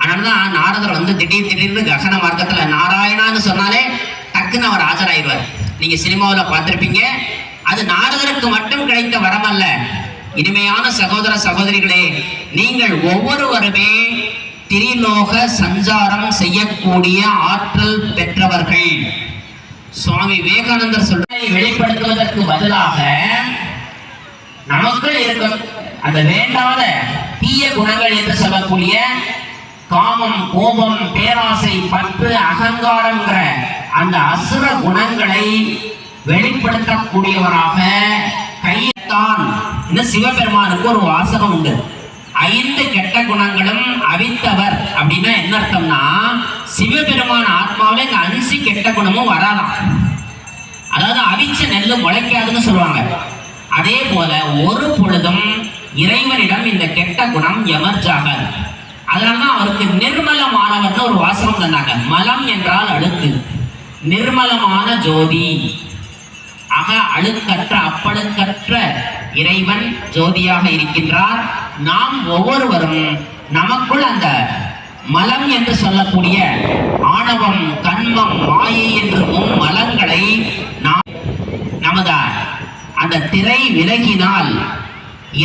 அதனாலதான் நாரதர் திடீர்னு ககன மார்க்கத்துல நாராயணான்னு சொன்னாலே டக்குன்னு அவர் ஆஜராயிடுவார். நீங்க சினிமாவில் பார்த்திருப்பீங்க. அது நாரதருக்கு மட்டும் கிடைத்த வரம் அல்ல. இனிமையான சகோதர சகோதரிகளே, நீங்கள் ஒவ்வொருவருமே திரிலோக சஞ்சாரம் செய்யக்கூடிய ஆற்றல் பெற்றவர்கள். சுவாமி விவேகானந்தர் சொல்றதை வெளிப்படுத்துவதற்கு பதிலாக நமக்குள் இருக்கும் அந்த வேண்டாத தீய குணங்கள் என்று சொல்லக்கூடிய காமம், கோபம், பேராசை, பற்று, அகங்காரம்ங்கிற அந்த அசுர குணங்களை வெளிப்படுத்தக்கூடியவராக கையத்தான். இந்த சிவபெருமானுக்கு ஒரு வாசகம் உண்டு, 5 கெட்ட குணங்களும் அவித்தவர். அப்படின்னா என்ன அர்த்தம்னா, சிவபெருமான் ஆத்மாவில இந்த 5 கெட்ட குணமும் வராதாம். அதாவது அவிச்ச நெல்லு முளைக்காதுன்னு சொல்லுவாங்க. அதே போல ஒரு பொழுதும் இறைவனிடம் இந்த கெட்ட குணம் எமர்ஜாகாது. அதனாலதான் அவருக்கு நிர்மலமானவர்னு ஒரு வாசகம் தந்தாங்க. மலம் என்றால் அழுக்கு, நிர்மலமான ஜோதி. ஆக அழுக்கற்ற அப்பழுக்கற்ற இறைவன் ஜோதியாக இருக்கின்றார். நாம் ஒவ்வொருவரும் நமக்குள் அந்த மலம் என்று சொல்லக்கூடிய ஆணவம், கண்மம், மாயை என்று மலங்களை நாம் நமது அந்த திரை விலகினால்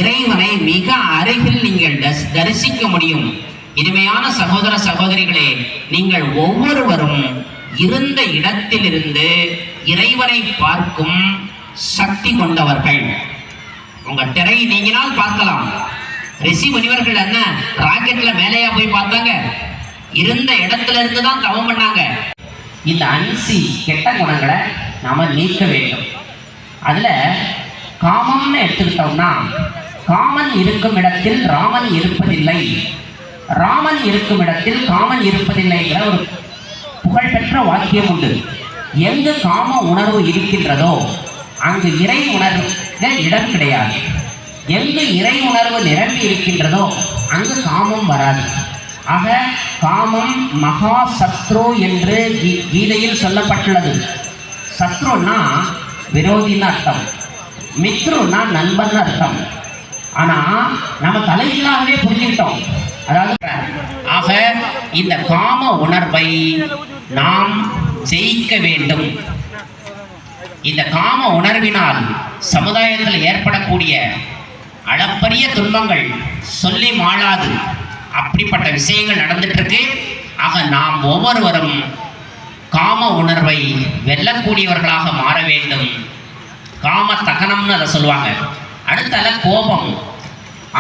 இறைவனை மிக அருகில் நீங்கள் தரிசிக்க முடியும். இனிமையான சகோதர சகோதரிகளே, நீங்கள் ஒவ்வொருவரும் இருந்த இடத்திலிருந்து இறைவனை பார்க்கும் சக்தி கொண்டவர்கள். உங்க திரை நீங்கினால் பார்க்கலாம். ரிஷி முனிவர்கள் என்ன ராக்கெட்ல மேலேயா போய் பார்த்தாங்க? இருந்த இடத்துல இருந்து தான் தவம் பண்ணாங்க. இந்த அன்சி கெட்ட குணங்களை நாம நீக்க வேண்டும். அதுல காமம்னு எடுத்துக்கிட்டோம்னா, காமன் இருக்கும் இடத்தில் ராமன் இருப்பதில்லை, ராமன் இருக்கும் இடத்தில் காமன் இருப்பதில்லைங்கிற ஒரு புகழ்பெற்ற வாக்கியம் உண்டு. எங்கு காம உணர்வு இருக்கின்றதோ அங்கு இறை உணர்வுக்கு இடம் கிடையாது. எங்கு இறை உணர்வு நிரம்பி இருக்கின்றதோ அங்கு காமம் வராது. ஆக காமம் மகா சத்ரு என்று கீதையில் சொல்லப்பட்டுள்ளது. சத்ருன்னா விரோதின்னு அர்த்தம், மித்ருன்னா நண்பன் அர்த்தம். ஆனா நம்ம தலைகளாகவே புரிஞ்சுக்கிட்டோம். அதாவது ஆக இந்த காம உணர்வை நாம் ஜெயிக்க வேண்டும். இந்த காம உணர்வினால் சமுதாயத்தில் ஏற்படக்கூடிய அளப்பரிய துன்பங்கள் சொல்லி மாளாது. அப்படிப்பட்ட விஷயங்கள் நடந்துட்டு இருக்கு. ஆக நாம் ஒவ்வொருவரும் காம உணர்வை வெல்லக்கூடியவர்களாக மாற வேண்டும். காம தகனம்னு அதை சொல்லுவாங்க. அடுத்தால கோபம்.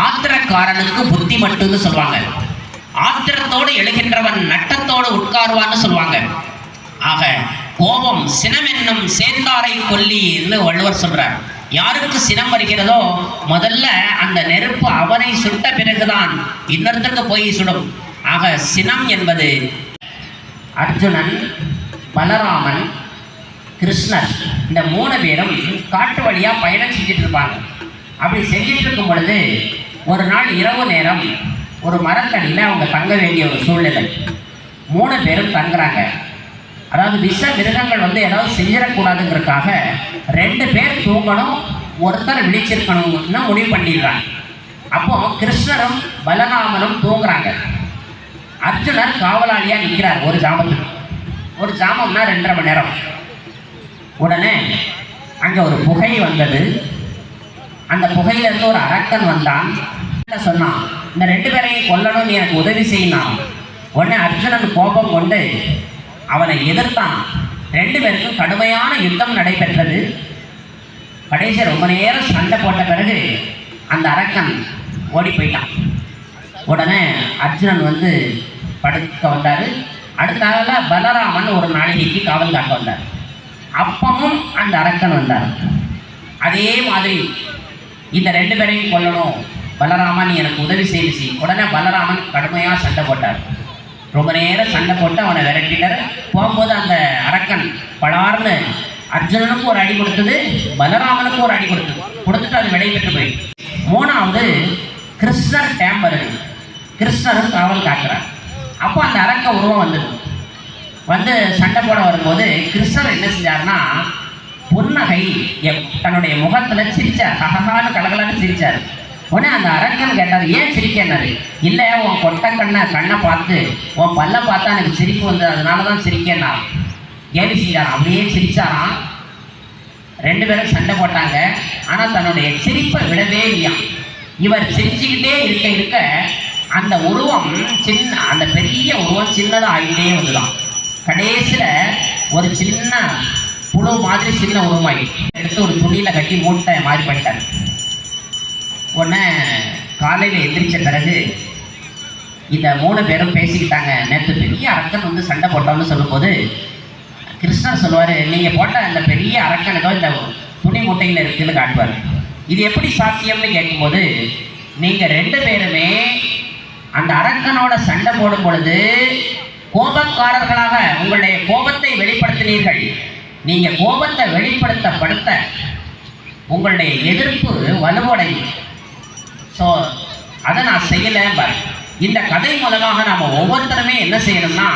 ஆத்திரக்காரனுக்கு புத்தி மட்டும்னு சொல்லுவாங்க. ஆத்திரத்தோடு எழுகின்றவன் நட்டத்தோடு உட்காருவான்னு சொல்லுவாங்க. ஆக கோபம் சினம் என்னும் சேர்ந்தாரை கொல்லின்னு வள்ளுவர் சொல்றார். யாருக்கு சினம் வருகிறதோ முதல்ல அந்த நெருப்பு அவனை சுட்ட பிறகுதான் இன்னொருத்தருக்கு போய் சுடும். ஆக சினம் என்பது அர்ஜுனன், பலராமன், கிருஷ்ணர் இந்த 3 பேரும் காட்டு வழியா பயணம் செஞ்சுட்டு இருப்பாங்க. அப்படி செஞ்சுட்டு இருக்கும் பொழுது ஒரு நாள் இரவு நேரம் ஒரு மரத்தடியில் அவங்க தங்க வேண்டிய ஒரு சூழ்நிலை. 3 பேரும் தங்குறாங்க. அதாவது விஷ மிருகங்கள் ஏதாவது செஞ்சிடக்கூடாதுங்கிறதுக்காக 2 பேர் தூங்கணும், ஒருத்தர் விழிச்சிருக்கணும்னு முடிவு பண்ணிடுறாங்க. அப்போ கிருஷ்ணரும் பலராமனும் தூங்குறாங்க. அர்ஜுனர் காவலாளியா நிற்கிறார். ஒரு ஜாமத்துக்கு, ஒரு ஜாமம்னா 2.5 மணி நேரம். உடனே அங்க ஒரு புகை வந்தது. அந்த புகையில இருந்து ஒரு அரக்கன் வந்தான். சொன்னான், இந்த 2 பேரையும் கொல்லணும், நீ எனக்கு உதவி செய்யணும். உடனே அர்ஜுனன் கோபம் கொண்டு அவனை எதிர்த்தான். 2 பேருக்கும் கடுமையான யுத்தம் நடைபெற்றது. கடைசி ரொம்ப நேரம் சண்டை போட்ட பிறகு அந்த அரக்கன் ஓடி போயிட்டான். உடனே அர்ஜுனன் படுக்க வந்தார். அடுத்தால பலராமன் ஒரு நாளைக்கு காவல் காக்க வந்தார். அப்பவும் அந்த அரக்கன் வந்தார். அதே மாதிரி இந்த 2 பேரையும் கொல்லணும், பலராமன் நீ எனக்கு உதவி செய்து. உடனே பலராமன் கடுமையாக சண்டை போட்டார். ரொம்ப நேரம் சண்டை போட்டு அவனை விரட்டிட்டார். போகும்போது அந்த அரக்கன் பலார்னு அர்ஜுனனுக்கும் ஒரு அடி கொடுத்தது, பலராமனுக்கும் ஒரு அடி கொடுத்துட்டு அது விடைபெற்று போயிடுச்சு. 3வது கிருஷ்ணர் டேம் வருது. கிருஷ்ணரும் காவல் காக்கிறார். அப்போ அந்த அரக்க உருவம் சண்டை போட வரும்போது கிருஷ்ணர் என்ன செஞ்சார்னா, புன்னகை தன்னுடைய முகத்துல சிரிச்சார். கககான்னு கலகலான்னு சிரிச்சார். உடனே அந்த அரக்கன் கேட்டார், ஏன் சிரிக்கன்னாரு. இல்லை, உன் கொட்டை கண்ணை பார்த்து உன் பல்ல பார்த்தா எனக்கு சிரிப்பு வந்தது, அதனால தான் சிரிக்கேன்னா கேலி செஞ்சாராம். அப்படியே சிரிச்சாராம். 2 பேரும் சண்டை போட்டாங்க. ஆனால் தன்னுடைய சிரிப்பை விடவே இல்லையா. இவர் சிரிச்சுக்கிட்டே இருக்க அந்த உருவம் அந்த பெரிய உருவம் சின்னதாக ஆகிட்டே வந்துதான். கடைசியில் ஒரு சின்ன புழு மாதிரி சின்ன உருவமாகி எடுத்து ஒரு துணியில் கட்டி மூட்டை மாதிரி பண்ணிட்டார். உடனே காலையில் எந்திரிச்ச பிறகு இந்த 3 பேரும் பேசிக்கிட்டாங்க. நேற்று பெரிய அரக்கன் சண்டை போட்டோம்னு சொல்லும்போது கிருஷ்ணர் சொல்லுவார், நீங்கள் போட்ட அந்த பெரிய அரக்கன் ஏதோ இந்த துணி மூட்டையில் இருக்குன்னு காட்டுவார். இது எப்படி சாத்தியம்னு கேட்கும்போது, நீங்கள் 2 பேருமே அந்த அரக்கனோட சண்டை போடும் பொழுது கோபக்காரர்களாக உங்களுடைய கோபத்தை வெளிப்படுத்தினீர்கள். நீங்கள் கோபத்தை வெளிப்படுத்த உங்களுடைய எதிர்ப்பு வலுவடையும். ஸோ அதை நான் செய்யலை. இந்த கதை மூலமாக நாம் ஒவ்வொருத்தருமே என்ன செய்யணும்னா,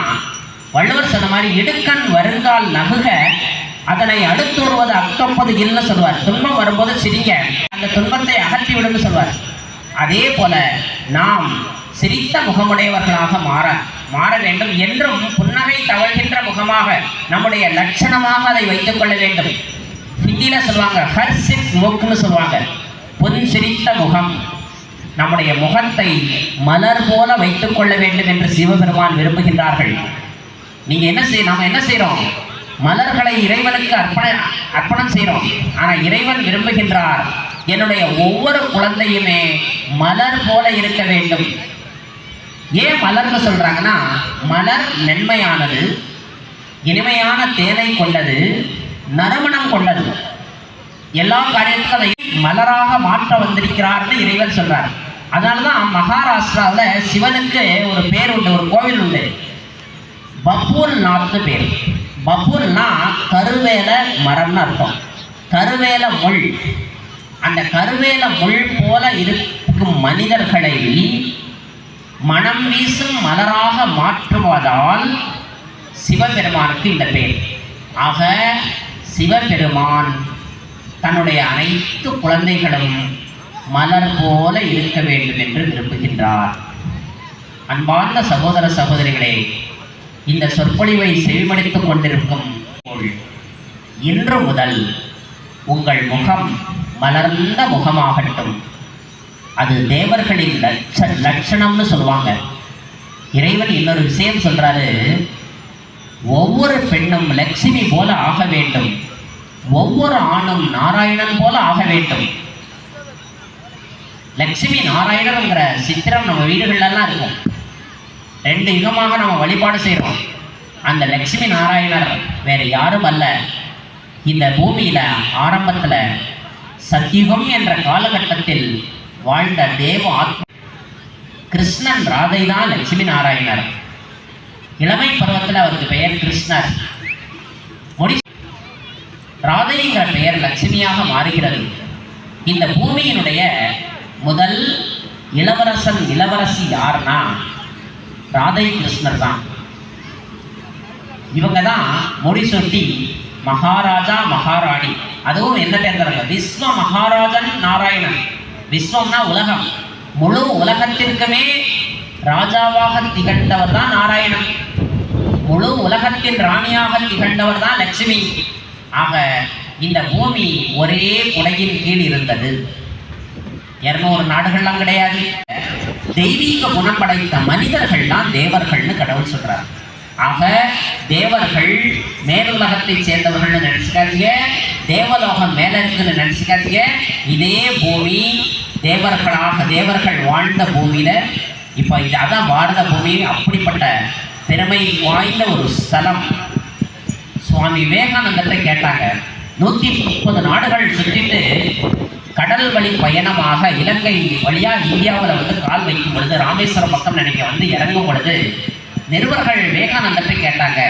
வள்ளுவர் சொன்ன மாதிரி இடுக்கண் வருங்கால் நகுக அதனை அடுத்து வருவது அக்கப்பது இல்லைன்னு சொல்லுவார். துன்பம் வரும்போது சிரிங்க, அந்த துன்பத்தை அகற்றி விடுன்னு சொல்வார். அதே போல நாம் சிரித்த முகமுடையவர்களாக மாற வேண்டும். என்றும் புன்னகை தவழ்கின்ற முகமாக நம்முடைய லட்சணமாக அதை வைத்துக் கொள்ள வேண்டும். ஹிந்தியில் சொல்லுவாங்க ஹர்ஷித் முக்னு சொல்லுவாங்க, பொன் சிரித்த முகம். நம்முடைய முகத்தை மலர் போல வைத்துக் கொள்ள வேண்டும் என்று சிவபெருமான் விரும்புகின்றார்கள். நீங்க நாம என்ன செய்யறோம்? மலர்களை இறைவனுக்கு அர்ப்பணம் செய்யறோம். ஆனா இறைவன் விரும்புகின்றார், என்னுடைய ஒவ்வொரு குழந்தையுமே மலர் போல இருக்க வேண்டும். ஏன் மலர்னு சொல்றாங்கன்னா, மலர் மென்மையானது, இனிமையான தேனை கொண்டது, நறுமணம் கொண்டது. எல்லா காரியத்துக்கும் அதை மலராக மாற்ற வந்திருக்கிறார்னு இறைவன் சொல்றார். அதனாலதான் மகாராஷ்டிராவில் சிவனுக்கு ஒரு பேர் உண்டு, ஒரு கோவில் உண்டு, பபூல் நாத்னு பேர். பபூல்னா கருவேல மரம்னு அர்த்தம். கருவேல முள். அந்த கருவேல முள் போல இருக்கும் மனிதர்களை மனம் வீசும் மலராக மாற்றுவதால் சிவபெருமானுக்கு இந்த பேர். ஆக சிவபெருமான் தன்னுடைய அனைத்து குழந்தைகளும் மலர் போல இருக்க வேண்டும் என்று விரும்புகின்றார். அன்பார்ந்த சகோதர சகோதரிகளே, இந்த சொற்பொழிவை செவிமடித்துக் கொண்டிருக்கும் இன்று முதல் உங்கள் முகம் மலர்ந்த முகமாகட்டும். அது தேவர்களின் லட்சணம்னு சொல்லுவாங்க. இறைவன் இன்னொரு விஷயம் சொல்றாரு, ஒவ்வொரு பெண்ணும் லட்சுமி போல ஆக வேண்டும், ஒவ்வொரு ஆணும் நாராயணன் போல ஆக வேண்டும். லட்சுமி நாராயணர்ங்கிற சித்திரம் நம்ம வீடுகள்லாம் இருக்கும். 2 யுகமாக நம்ம வழிபாடு செய்கிறோம். அந்த லட்சுமி நாராயணர் வேற யாரும் அல்ல. இந்த பூமியில ஆரம்பத்தில் சத்யுகம் என்ற காலகட்டத்தில் வாழ்ந்த தேவ ஆத்மா கிருஷ்ணன். ராதை தான் லட்சுமி நாராயணர். இளமை பருவத்தில் அவருக்கு பெயர் கிருஷ்ணர். ராதைங்கிற பெயர் லட்சுமியாக மாறுகிறது. இந்த பூமியினுடைய முதல் இளவரசன் இளவரசி யாருன்னா ராதை கிருஷ்ணர் தான். இவங்க தான் முடிசூட்டி மகாராஜா மகாராணி. அதுவும் என்ன பேர்? விஸ்வ மகாராஜன் நாராயணன். விஸ்வம்னா உலகம். முழு உலகத்திற்குமே ராஜாவாக திகழ்ந்தவர் தான் நாராயணன். முழு உலகத்தின் ராணியாக திகழ்ந்தவர் தான் லட்சுமி. ஆக இந்த பூமி ஒரே குடையின் கீழ் இருந்தது. 200 நாடுகள்லாம் கிடையாது. தெய்வீக குணம் படைத்த மனிதர்கள் தான் தேவர்கள்னு கடவுள் சொல்றார். ஆக தேவர்கள் மேலுலகத்தை சேர்ந்தவர்கள்னு நினைச்சுக்காதீங்க, தேவலோகம் மேல இருக்குன்னு நினைச்சுக்காதீங்க. இதே பூமி தேவர்கள் வாழ்ந்த பூமியில இப்போ அதான் பாரத பூமி. அப்படிப்பட்ட பெருமை வாய்ந்த ஒரு ஸ்தலம். சுவாமி விவேகானந்தத்தை கேட்டாங்க, 130 நாடுகள் சுற்றிட்டு கடல் வழி பயணமாக இலங்கை வழியா இந்தியாவில் கால் வைக்கும் பொழுது, ராமேஸ்வரம் பக்கம் இறங்கும் பொழுது நிருபர்கள் விவேகானந்தத்தை கேட்டாங்க,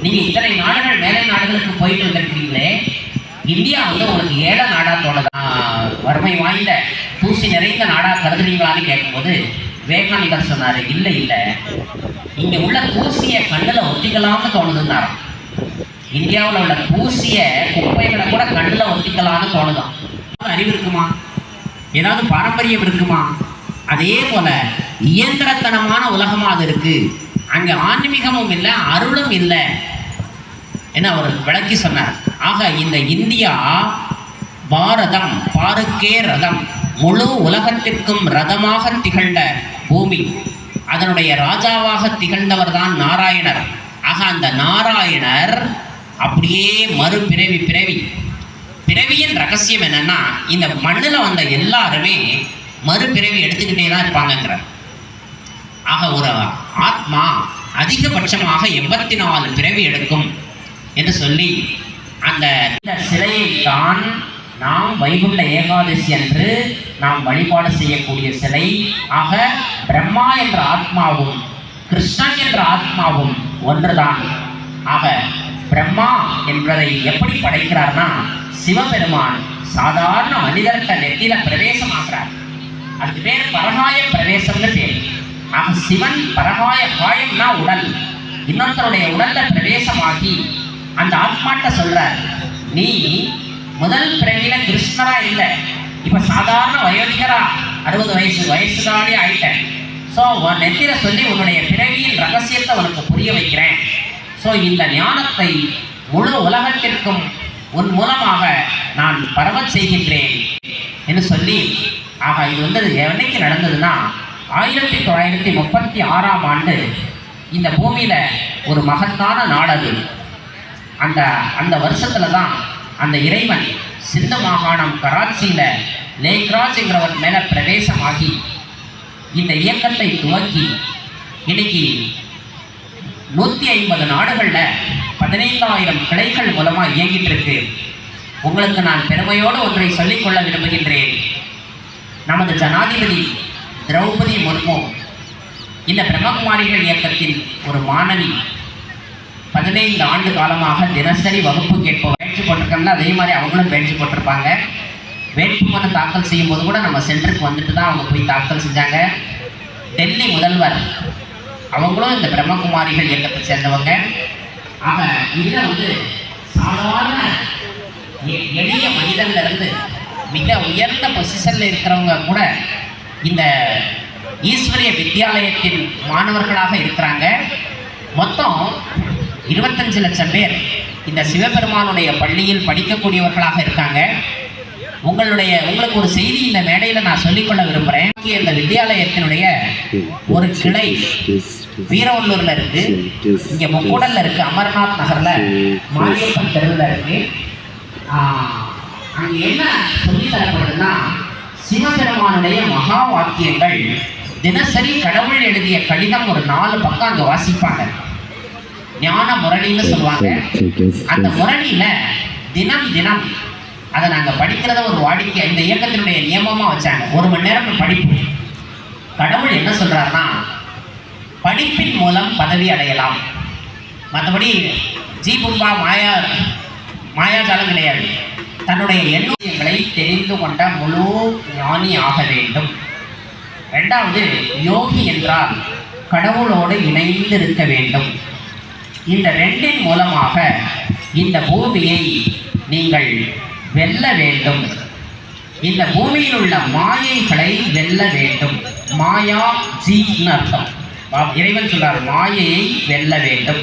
நீங்க இத்தனை நாடுகள் மேலை நாடுகளுக்கு போயிட்டு வந்திருக்கிறீங்களே, இந்தியா உங்களுக்கு ஏழை நாடா தோணுதா, வறுமை வாய்ந்த தூசி நிறைந்த நாடா கருதுறீங்களான்னு கேட்கும்போது விவேகானந்தர் சொன்னாரு, இல்லை இல்லை, இங்க உள்ள தூசிய கண்ணுல ஒத்திக்கலாம்னு தோணுதுன்னாராம். இந்தியாவில் உள்ள தூசிய குப்பைகளை கூட கண்ணுல ஒத்திக்கலாம்னு தோணுதான். அறிவு இருக்குமா? ஏதாவது பாரம்பரியம் இருக்குமா? அதே போல இயந்திரத்தனமான உலகமா அது இருக்கு. அங்க ஆன்மீகமும் இல்லை, அருளும் இல்லை என்ன அவர் விளக்கி சொன்னார். ஆக இந்த இந்தியா பாரதம் பாருக்கே ரதம், முழு உலகத்திற்கும் ரதமாக திகழ்ந்த பூமி. அதனுடைய ராஜாவாக திகழ்ந்தவர் தான் நாராயணர். ஆக அந்த நாராயணர் அப்படியே பிறவியின் ரகசியம் என்னன்னா, இந்த மண்ணில் வந்த எல்லாருமே மறுபிறவி எடுத்துக்கிட்டே தான் இருப்பாங்கங்கிறார். ஆக ஒரு ஆத்மா அதிகபட்சமாக 84 பிறவி எடுக்கும் என்று சொல்லி அந்த சிலையை தான் நாம் வைகுண்ட ஏகாதசி அன்று நாம் வழிபாடு செய்யக்கூடிய சிலை. ஆக பிரம்மா என்ற ஆத்மாவும் கிருஷ்ணன் என்ற ஆத்மாவும் ஒன்றுதான். ஆக பிரம்மா என்பதை எப்படி படைக்கிறார்னா, சிவபெருமான் சாதாரண மனிதர்கிட்ட நெத்தியில பிரவேசமாகிறார். அதுக்கு பேர் பரகாய பிரவேசம்னு பேர். ஆக சிவன் பரகாய, காயம்னா உடல், இன்னொருத்தருடைய உடல்ல பிரவேசமாகி அந்த ஆத்மாட்ட சொல்றார், நீ முதல் பிறவியில கிருஷ்ணரா இல்லை, இப்ப சாதாரண வயோதிகரா 60 வயசுதானே ஆயிட்டேன். ஸோ உன் நெத்தியில சொல்லி உன்னுடைய பிறவியின் ரகசியத்தை உனக்கு புரிய வைக்கிறேன். ஸோ இந்த ஞானத்தை முழு உலகத்திற்கும் உன் மூலமாக நான் பரவச் செய்கின்றேன் என்று சொல்லி ஆக இது என்னைக்கு நடந்ததுன்னா 1936ஆம் ஆண்டு இந்த பூமியில் ஒரு மகத்தான நாள் அது. அந்த வருஷத்துல தான் அந்த இறைவன் சிந்து மாகாணம் கராச்சியில் லேக்ராஜ்ங்கிறவர் மேலே பிரவேசமாகி இந்த இயக்கத்தை துவக்கி இன்னைக்கு 150 நாடுகளில் 15,000 கிளைகள் மூலமாக இயங்கிட்டு இருக்கு. உங்களுக்கு நான் பெருமையோடு ஒன்றை சொல்லிக்கொள்ள விரும்புகின்றேன். நமது ஜனாதிபதி திரௌபதி முர்மு இந்த பிரம்மகுமாரிகள் இயக்கத்தின் ஒரு மாணவி 15 ஆண்டு காலமாக தினசரி வகுப்பு கேட்போம். பயிற்சி போட்டிருக்காங்கன்னா அதே மாதிரி அவங்களும் பயிற்சி போட்டிருப்பாங்க. வேட்புமனு தாக்கல் செய்யும் போது கூட நம்ம சென்டருக்கு வந்துட்டு தான் அவங்க போய் தாக்கல் செஞ்சாங்க. டெல்லி முதல்வர் அவங்களும் இந்த பிரம்மகுமாரிகள் இயக்கத்தை சேர்ந்தவங்க. ஆக இதில் சாதாரண எளிய மனிதன்ல இருந்து மிக உயர்ந்த பொசிஷன்ல இருக்கிறவங்க கூட இந்த ஈஸ்வரிய வித்யாலயத்தின் மாணவர்களாக இருக்கிறாங்க. மொத்தம் 25 லட்சம் பேர் இந்த சிவபெருமானுடைய பள்ளியில் படிக்கக்கூடியவர்களாக இருக்காங்க. உங்களுக்கு ஒரு செய்தி இந்த மேடையில் நான் சொல்லிக்கொள்ள விரும்புகிறேன். இந்த வித்யாலயத்தினுடைய ஒரு கிளை வீரவல்லூர்ல இருக்கு, இங்க முக்கூடல்ல இருக்கு, அமர்நாத் நகர்ல மாரியப்பன் தெருவில் இருக்கு. அங்கே என்ன சொல்லி தரப்படுதுன்னா சிவபெருமானுடைய மகா வாக்கியங்கள் தினசரி கடவுள் எழுதிய கடிதம் ஒரு 4 பக்கம் அங்கே வாசிப்பாங்க. ஞான முரளின்னு சொல்லுவாங்க. அந்த முரளியில தினம் தினம் அதை நாங்கள் படிக்கிறத ஒரு வாடிக்கை இந்த இயக்கத்தினுடைய நியமமாக வச்சாங்க. 1 மணி நேரம் படிப்பு. கடவுள் என்ன சொல்றாருன்னா படிப்பின் மூலம் பதவி அடையலாம், மற்றபடி ஜீபும்பா மாயாஜாலம் கிடையாது. தன்னுடைய எண்ணங்களை தெரிந்து கொண்ட முழு ஞானி ஆக வேண்டும். 2வது யோகி என்றால் கடவுளோடு இணைந்து இருக்க வேண்டும். இந்த 2இன் மூலமாக இந்த பூமியை நீங்கள் வெல்ல வேண்டும். இந்த பூமியில் உள்ள மாயைகளை வெல்ல வேண்டும். மாயா ஜீப்னு அர்த்தம். இறைவன் சொல்றார் மாயையை வெல்ல வேண்டும்.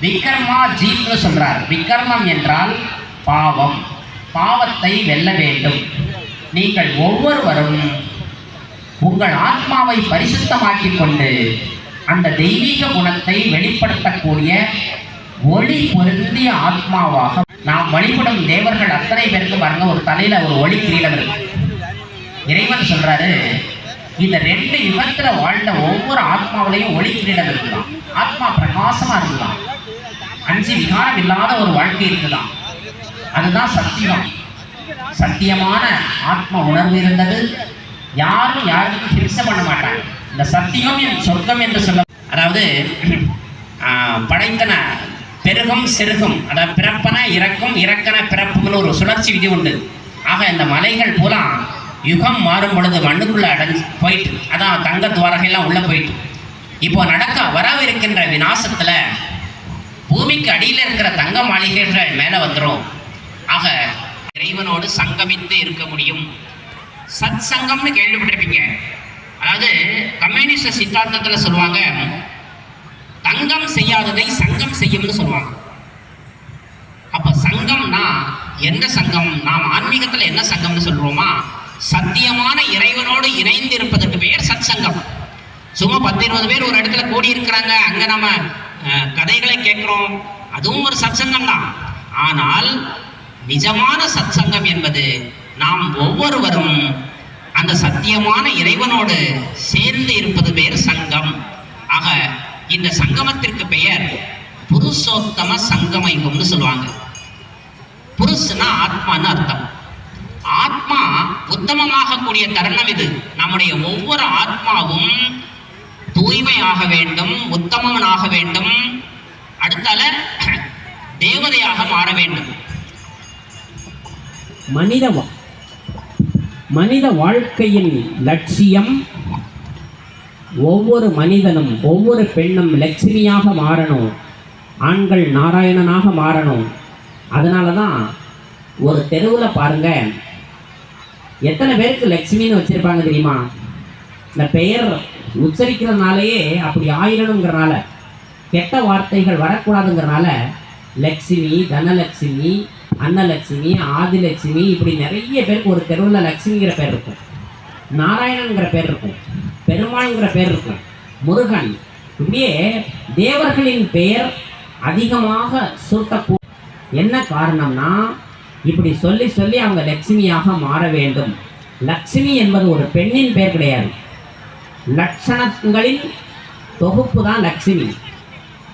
விக்ரமா ஜீப்னு சொல்றார். விக்ரமம் என்றால் பாவம், பாவத்தை வெல்ல வேண்டும். நீங்கள் ஒவ்வொருவரும் உங்கள் ஆத்மாவை பரிசுத்தமாக்கிக் கொண்டு அந்த தெய்வீக குணத்தை வெளிப்படுத்தக்கூடிய ஒளி பொருந்திய ஆத்மாவாக நாம் வழிபடும் தேவர்கள் அத்தனை பேருக்கு பாருங்க ஒரு தலையில ஒரு ஒளி கிரீடம் இருக்கு. இறைவன் சொல்றாரு இந்த 2 யுகத்துல வாழ்ந்த ஒவ்வொரு ஆத்மாவிலையும் ஒளி கிரீடம் இருக்குதான். ஆத்மா பிரகாசமா இருக்குதான். 5 விகாரம் இல்லாத ஒரு வாழ்க்கை இருக்குதான். அதுதான் சத்தியம். சத்தியமான ஆத்ம உணர்வு இருந்தது. யாரும் யாருக்கும் ஹிம்சை பண்ண மாட்டாங்க. இந்த சத்தியம் என் சொர்க்கம் என்று சொல்ல, அதாவது படைத்தன பெருகும் செருகும், அதாவது பிறப்பன இறக்கும் இறக்கன பிறப்புன்னு ஒரு சுழற்சி விதி உண்டு. ஆக இந்த மலைகள் பூரா யுகம் மாறும் பொழுது மண்ணுக்குள்ள அடைஞ்சு போயிட்டு, அதான் தங்க துவாரகையெல்லாம் உள்ள போயிட்டு இப்போ வரவிருக்கின்ற விநாசத்துல பூமிக்கு அடியில் இருக்கிற தங்க மாளிகைகள் மேலே வந்துடும். ஆக இறைவனோடு சங்கமித்து இருக்க முடியும். சத் சங்கம்னு கேள்விப்பட்டிருப்பீங்க. அதாவது கம்யூனிஸ்ட் சித்தாந்தத்தில் சொல்லுவாங்க தங்கம் செய்யாததை சங்கம் செய்யும்னு சொல்லுவாங்க. அப்ப சங்கம்னா எந்த சங்கம்? நாம் ஆன்மீகத்தில் என்ன சங்கம்னு சொல்றோமா, சத்தியமான இறைவனோடு இணைந்து இருப்பதற்கு பெயர் சத் சங்கம். சும்மா 10-20 பேர் ஒரு இடத்துல கூடி இருக்கிறாங்க, அங்க நம்ம கதைகளை கேட்கிறோம், அதுவும் ஒரு சத்சங்கம் தான். ஆனால் நிஜமான சத்சங்கம் என்பது நாம் ஒவ்வொருவரும் அந்த சத்தியமான இறைவனோடு சேர்ந்து இருப்பது பெயர் சங்கம். ஆக இந்த சங்கமத்திற்கு பெயர் புருஷோத்தம சங்கம யுகம்னு சொல்லுவாங்க. புருஷனா ஆத்மான்னு அர்த்தம். ஆத்மா உத்தமமாக கூடிய தருணம் இது. நம்முடைய ஒவ்வொரு ஆத்மாவும் தூய்மையாக வேண்டும், உத்தமனாக வேண்டும், அடுத்தால தேவதையாக மாற வேண்டும். மனித வாழ்க்கையின் லட்சியம் ஒவ்வொரு மனிதனும் ஒவ்வொரு பெண்ணும் லட்சுமியாக மாறணும், ஆண்கள் நாராயணனாக மாறணும். அதனால தான் ஒரு தெருவில் பாருங்க எத்தனை பேருக்கு லட்சுமின்னு வச்சிருப்பாங்க தெரியுமா? இந்த பெயர் உச்சரிக்கிறதுனாலேயே அப்படி ஆயிரணுங்கிறனால, கெட்ட வார்த்தைகள் வரக்கூடாதுங்கிறனால லட்சுமி, தனலட்சுமி, அன்னலட்சுமி, ஆதிலட்சுமி, இப்படி நிறைய பேருக்கு ஒரு தெருவில் லட்சுமிங்கிற பேர் இருக்கும். நாராயணன்கிற பேர் இருக்கும், பெருமாள்ங்கிற பேர் இருக்கும், முருகன், இப்படியே தேவர்களின் பெயர் அதிகமாக சூட்டக்கூ. என்ன காரணம்னா இப்படி சொல்லி சொல்லி அவங்க லட்சுமியாக மாற வேண்டும். லட்சுமி என்பது ஒரு பெண்ணின் பெயர் கிடையாது, லட்சணங்களின் தொகுப்பு தான் லட்சுமி.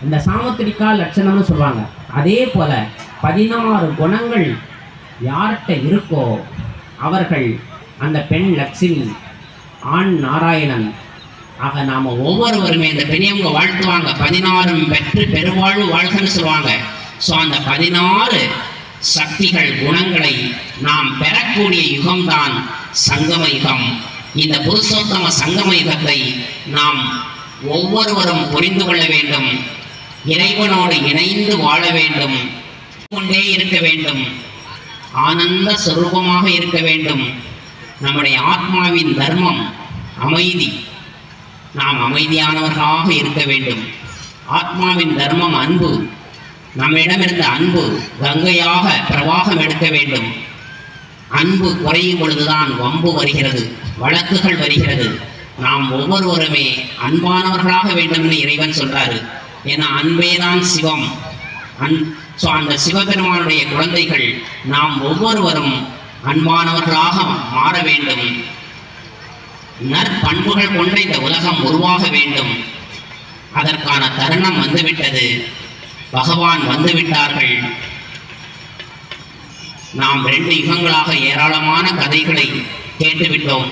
இந்த சாமுத்திரிகா லட்சணம்னு சொல்லுவாங்க. அதே போல 16 குணங்கள் யார்கிட்ட இருக்கோ அவர்கள் அந்த பெண் லட்சுமி, ஆண் நாராயணன். ஆக நாம ஒவ்வொருவருமே இந்த பெரியவங்க வாழ்த்துவாங்க, 16 பெற்று பெருவாழ்வு வாழ்கன்னு சொல்லுவாங்க. ஸோ அந்த 16 சக்திகள் குணங்களை நாம் பெறக்கூடிய யுகம்தான் சங்கம யுகம். இந்த புருஷோத்தம சங்கம யுகத்தை நாம் ஒவ்வொருவரும் புரிந்து கொள்ள வேண்டும். இறைவனோடு இணைந்து வாழ வேண்டும், கொண்டே இருக்க வேண்டும், ஆனந்த சொரூபமாக இருக்க வேண்டும். நம்முடைய ஆத்மாவின் தர்மம் அமைதி, நாம் அமைதியானவர்களாக இருக்க வேண்டும். ஆத்மாவின் தர்மம் அன்பு, நம்மிடமிருந்த அன்பு கங்கையாக பிரவாகம் எடுக்க வேண்டும். அன்பு குறையும் பொழுதுதான் வம்பு வருகிறது, வழக்குகள் வருகிறது. நாம் ஒவ்வொருவருமே அன்பானவர்களாக வேண்டும்னு இறைவன் சொல்றாரு. ஏன்னா அன்பே தான் சிவம். அந்த சிவபெருமானுடைய குழந்தைகள் நாம் ஒவ்வொருவரும் அன்பானவர்களாக மாற வேண்டும். நற்பண்புகள் கொண்ட இந்த உலகம் உருவாக வேண்டும். அதற்கான தருணம் வந்துவிட்டது, பகவான் வந்துவிட்டார்கள். நாம் 2 யுகங்களாக ஏராளமான கதைகளை கேட்டுவிட்டோம்.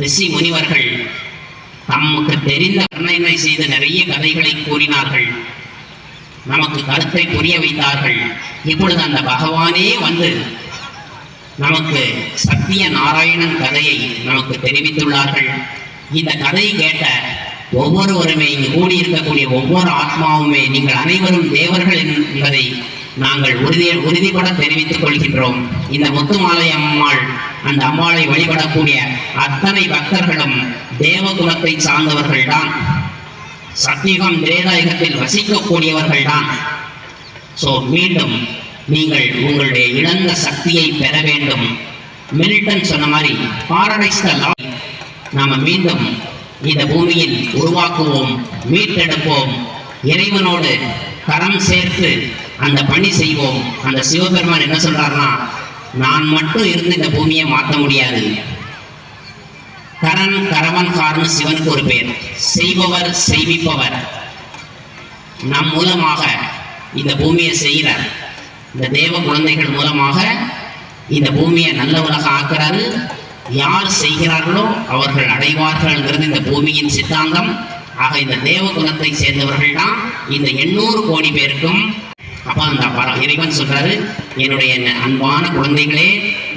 ரிஷி முனிவர்கள் நமக்கு தெரிந்த வர்ணனை செய்து நிறைய கதைகளை கூறினார்கள், நமக்கு கருத்தை புரிய வைத்தார்கள். இப்பொழுது அந்த பகவானே வந்து நமக்கு சத்திய நாராயணன் கதையை நமக்கு தெரிவித்துள்ளார்கள். இந்த கதையை கேட்ட ஒவ்வொருவருமே, இங்கு கூடியிருக்கக்கூடிய ஒவ்வொரு ஆத்மாவுமே நீங்கள் அனைவரும் தேவர்கள் என்பதை நாங்கள் உறுதிபட தெரிவித்துக் கொள்கின்றோம். இந்த முத்துமாலை அம்மாள், அந்த அம்மாளை வழிபடக்கூடிய அத்தனை பக்தர்களும் தேவகுலத்தை சார்ந்தவர்கள்தான், சத்தியுகம் திரேதாயுகத்தில் வசிக்கக்கூடியவர்கள்தான். ஸோ மீண்டும் நீங்கள் உங்களுடைய இழந்த சக்தியை பெற வேண்டும். மில்டன் சொன்ன மாதிரி பாரடைஸ் நாம மீண்டும் இந்த பூமியில் உருவாக்குவோம், மீட்டெடுப்போம், இறைவனோடு கரம் சேர்த்து அந்த பணி செய்வோம். அந்த சிவபெருமான் என்ன சொல்றாருன்னா, நான் மட்டும் இருந்து இந்த பூமியை மாற்ற முடியாது. கரன் கரவன் கார்னு சிவனுக்கு ஒரு பேர், செய்பவர் செய்விப்பவர். நம் மூலமாக இந்த பூமியை செய்கிறார், இந்த தேவ குழந்தைகள் மூலமாக இந்த பூமியை நல்ல உலகம் ஆக்குறாரு. யார் செய்கிறார்களோ அவர்கள் அடைவார்கள்ங்கிறது இந்த பூமியின் சித்தாந்தம். ஆக இந்த தேவ குலத்தை சேர்ந்தவர்கள் தான் இந்த 800 கோடி பேருக்கும். அப்போ அந்த இறைவன் சொல்றாரு, என்னுடைய அன்பான குழந்தைகளே,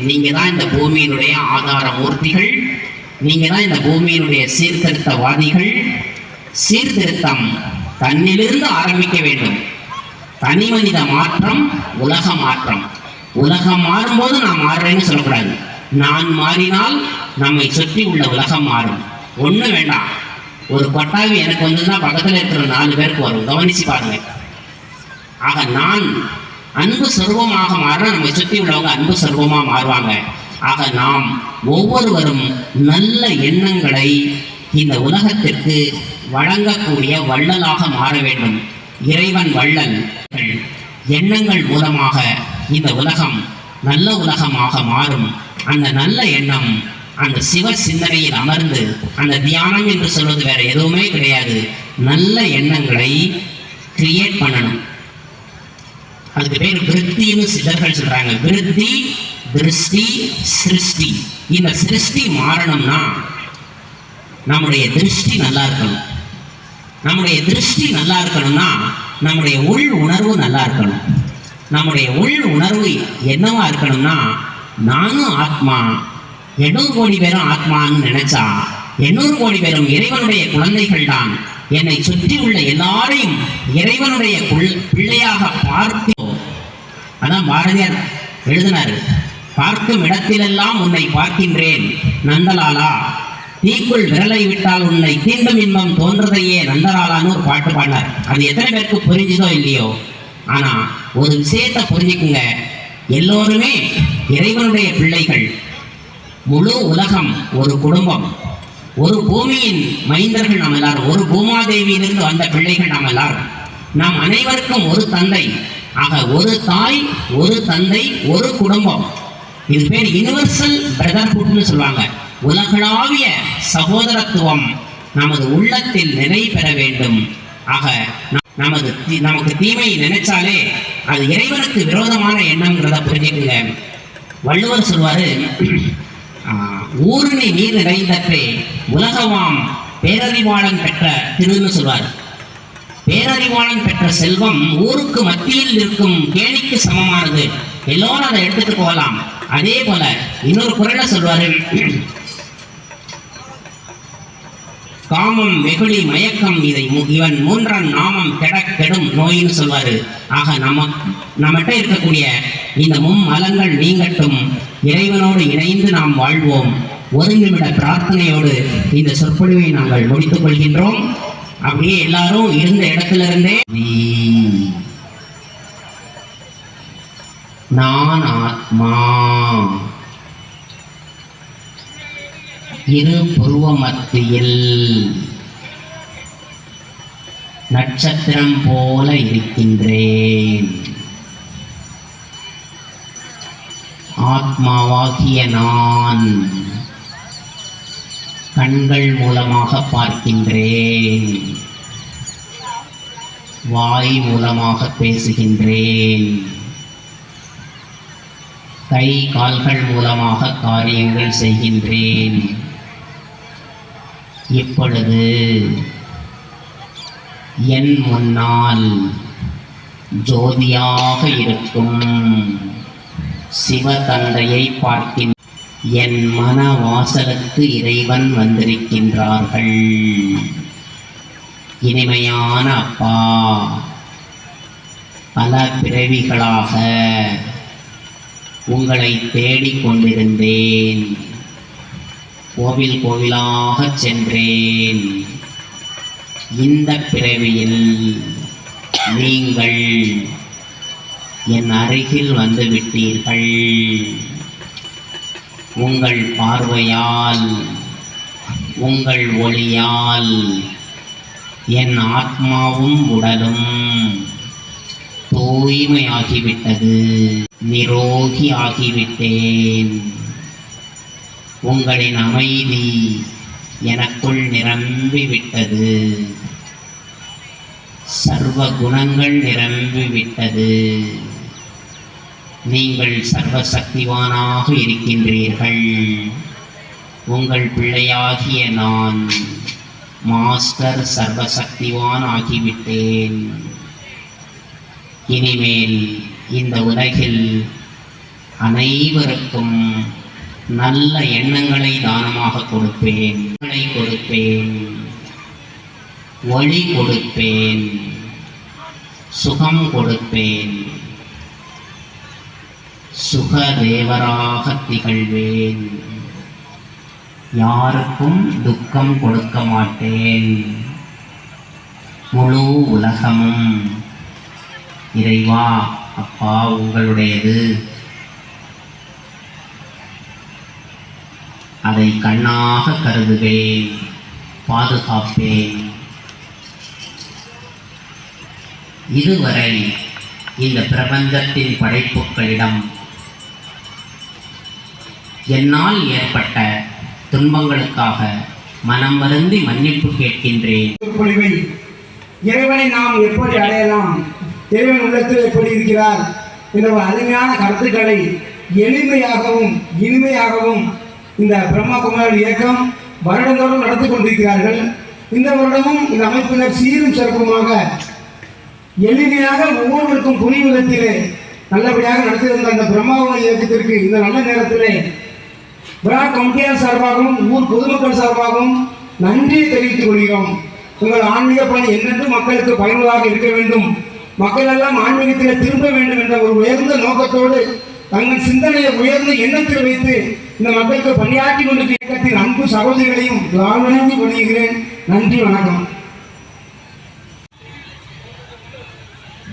நீங்க தான் இந்த பூமியினுடைய ஆதார மூர்த்திகள், நீங்க தான் இந்த பூமியினுடைய சீர்திருத்தவாதிகள். சீர்திருத்தம் தன்னிலிருந்து ஆரம்பிக்க வேண்டும். தனி மனித மாற்றம் உலக மாற்றம். உலகம் மாறும்போது நான் மாறுறேன்னு சொல்லக்கூடாது, நான் மாறினால் நம்மை சுற்றி உள்ள உலகம் மாறும். ஒண்ணு வேண்டாம், ஒரு கொட்டாவி எனக்கு வந்துன்னா பக்கத்தில் இருக்கிற 4 பேருக்கு வரும், கவனிச்சு பாருங்க. ஆக நான் அன்பு சொருபமாக மாற நம்மை சுற்றி உள்ளவங்க அன்பு சொருபமா மாறுவாங்க. ஆக நாம் ஒவ்வொருவரும் நல்ல எண்ணங்களை இந்த உலகத்திற்கு வழங்கக்கூடிய வள்ளலாக மாற வேண்டும். இறைவன் வள்ளல். எண்ணங்கள் மூலமாக இந்த உலகம் நல்ல உலகமாக மாறும். அந்த நல்ல எண்ணம் அந்த சிவ சிந்தனையில் அமர்ந்து, அந்த தியானம் என்று சொல்வது வேற எதுவுமே கிடையாது, நல்ல எண்ணங்களை கிரியேட் பண்ணணும். அதுக்கு பேர் விருத்தின்னு சிலர்கள் சொல்றாங்க. விருத்தி, திருஷ்டி, சிருஷ்டி. இந்த சிருஷ்டி மாறணும்னா நம்முடைய திருஷ்டி நல்லா இருக்கணும். நம்முடைய திருஷ்டி நல்லா இருக்கணும்னா நம்முடைய உள் உணர்வு நல்லா இருக்கணும். நம்முடைய உள் உணர்வு என்னவா இருக்கணும்னா, நானும் ஆத்மா, 800 கோடி பேரும் ஆத்மான்னு நினைச்சா 800 கோடி பேரும் இறைவனுடைய குழந்தைகள் தான். என்னை சுற்றி உள்ள எல்லாரையும் இறைவனுடைய பிள்ளையாக பார்ப்போம். அதான் பாரதியார் எழுதினாரு, பார்க்கும் இடத்திலெல்லாம் உன்னை பார்க்கின்றேன் நந்தலாலா, தீக்குள் விரலை விட்டால் உன்னை தீண்டும் இன்பம் தோன்றதையே நந்தலாலான்னு ஒரு பாட்டு பாடினார். அது எத்தனை பேருக்கு புரிஞ்சுதோ இல்லையோ, ஆனா ஒரு விஷயத்தை புரிஞ்சுக்குங்க, எல்லோருமே இறைவனுடைய பிள்ளைகள். முழு உலகம் ஒரு குடும்பம், ஒரு பூமியின் மைந்தர்கள் நாம் எல்லாரும், ஒரு பூமாதேவியிலிருந்து வந்த பிள்ளைகள் நாம் எல்லாரும். நாம் அனைவருக்கும் ஒரு தந்தை. ஆக ஒரு தாய், ஒரு தந்தை, ஒரு குடும்பம். இது பேர் யுனிவர்சல் பிரதர்ஹுட்னு சொல்லுவாங்க. உலகளாவிய சகோதரத்துவம் நமது உள்ளத்தில் நிலை பெற வேண்டும். ஆக நமக்கு தீமை நினைச்சாலே அது இறைவனுக்கு விரோதமான எண்ணம்ங்கிறத புரிஞ்சுக்குங்க. வள்ளுவர் சொல்வாரு, ஊருணி நீர் நிறைந்தற்றே உலகவாம் பேரறிவாளன் பெற்ற திருன்னு சொல்வார். பேரறிவாளன் பெற்ற செல்வம் ஊருக்கு மத்தியில் இருக்கும் கேணிக்கு சமமானது. எல்லோரும் அதை எடுத்துட்டு போகலாம். அதே போல இன்னொரு குறள சொல்வாரு, காமம் வெகுளி மயக்கம் இவன் மூன்றாம் நாமம் கெடும் நோயின்னு சொல்வாரு. ஆக நம்மகிட்ட இருக்கக்கூடிய இந்த மும்மலங்கள் நீங்கட்டும், இறைவனோடு இணைந்து நாம் வாழ்வோம். ஒரு நிமிட பிரார்த்தனையோடு இந்த சொற்பொழிவை நாங்கள் முடித்துக் கொள்கின்றோம். அப்படியே எல்லாரும் இருந்த இடத்திலிருந்தே நான் ஆத்மா, இரு புருவ மத்தியில் நட்சத்திரம் போல இருக்கின்றேன். ஆத்மாவாகிய நான் கண்கள் மூலமாக பார்க்கின்றேன், வாய் மூலமாக பேசுகின்றேன், கை கால்கள் மூலமாக காரியங்கள் செய்கின்றேன். இப்பொழுது என் முன்னால் ஜோதியாக இருக்கும் சிவதந்தையை பார்க்கின்ற என் மன வாசலுக்கு இறைவன் வந்திருக்கின்றார்கள். இனிமையான அப்பா, பல பிறவிகளாக உங்களை தேடிக் கொண்டிருந்தேன். கோவில் கோவிலாக சென்றேன். இந்த பிறவியில் நீங்கள் என் அருகில் வந்து விட்டீர்கள். உங்கள் பார்வையால், உங்கள் ஒளியால் என் ஆத்மாவும் உடலும் தூய்மையாகிவிட்டது, நிரோகி ஆகிவிட்டேன். உங்களின் அமைதி எனக்குள் நிரம்பிவிட்டது, சர்வ குணங்கள் நிரம்பிவிட்டது. நீங்கள் சர்வசக்திவானாக இருக்கின்றீர்கள். உங்கள் பிள்ளையாகிய நான் மாஸ்டர் சர்வசக்திவான் ஆகிவிட்டேன். இனிமேல் இந்த உலகில் அனைவருக்கும் நல்ல எண்ணங்களை தானமாக கொடுப்பேன், ஒளி கொடுப்பேன், சுகம் கொடுப்பேன், சுகதேவராக திகழ்வேன். யாருக்கும் துக்கம் கொடுக்க மாட்டேன். முழு உலகமும் இறைவா அப்பா உங்களுடையது. அதை கண்ணாக கருதுவேன், பாதுகாப்பேன். இதுவரை இந்த பிரபஞ்சத்தின் படைப்புகளிடம் என்னால் ஏற்பட்ட துன்பங்களுக்காக மனம் வருந்தி மன்னிப்பு கேட்கின்றேன். இறைவனை நாம் எப்படி அடையலாம், இறைவன் உள்ளத்தில் எப்படி இருக்கிறார் என்ற ஒரு அருமையான கருத்துக்களை எளிமையாகவும் இனிமையாகவும் இந்த பிரம்மகுமாரி இயக்கம் வருடந்தோறும் நடத்தி கொண்டிருக்கிறார்கள். இந்த வருடமும் இந்த அமைப்பினர் சீரும் சிறப்புமாக எளிமையாக ஒவ்வொருவருக்கும் புரியும் விதத்திலே நல்லபடியாக நடத்தியிருந்த அந்த பிரம்மகுமாரி இயக்கத்திற்கு இந்த நல்ல நேரத்திலே விழா கமிட்டியார் சார்பாகவும் ஊர் பொதுமக்கள் சார்பாகவும் நன்றியை தெரிவித்துக் கொள்கிறோம். உங்கள் ஆன்மீக பணி என்னென்று மக்களுக்கு பயனுள்ளதாக இருக்க வேண்டும், மக்கள் எல்லாம் ஆன்மீகத்தில் திரும்ப வேண்டும் என்ற ஒரு உயர்ந்த நோக்கத்தோடு தங்கள் சிந்தனையை உயர்ந்த எண்ணத்தில் வைத்து இந்த மக்களுக்கு பணியாற்றி கொண்டிருக்கிற இயக்கத்தின் அன்பு சகோதரிகளையும் வாழ்வணங்கி கொள்கிறேன். நன்றி, வணக்கம்.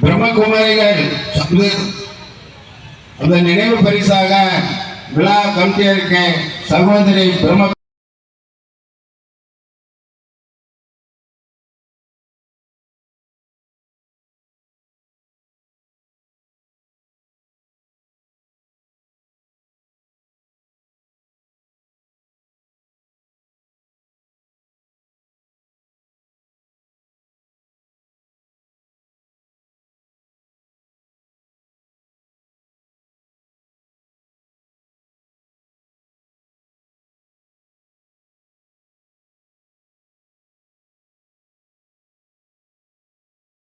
பிரம்மகுமாரிகள் அந்த நினைவு பரிசாக விழா கமிட்டியருக்கு சகோதரி பிரம்ம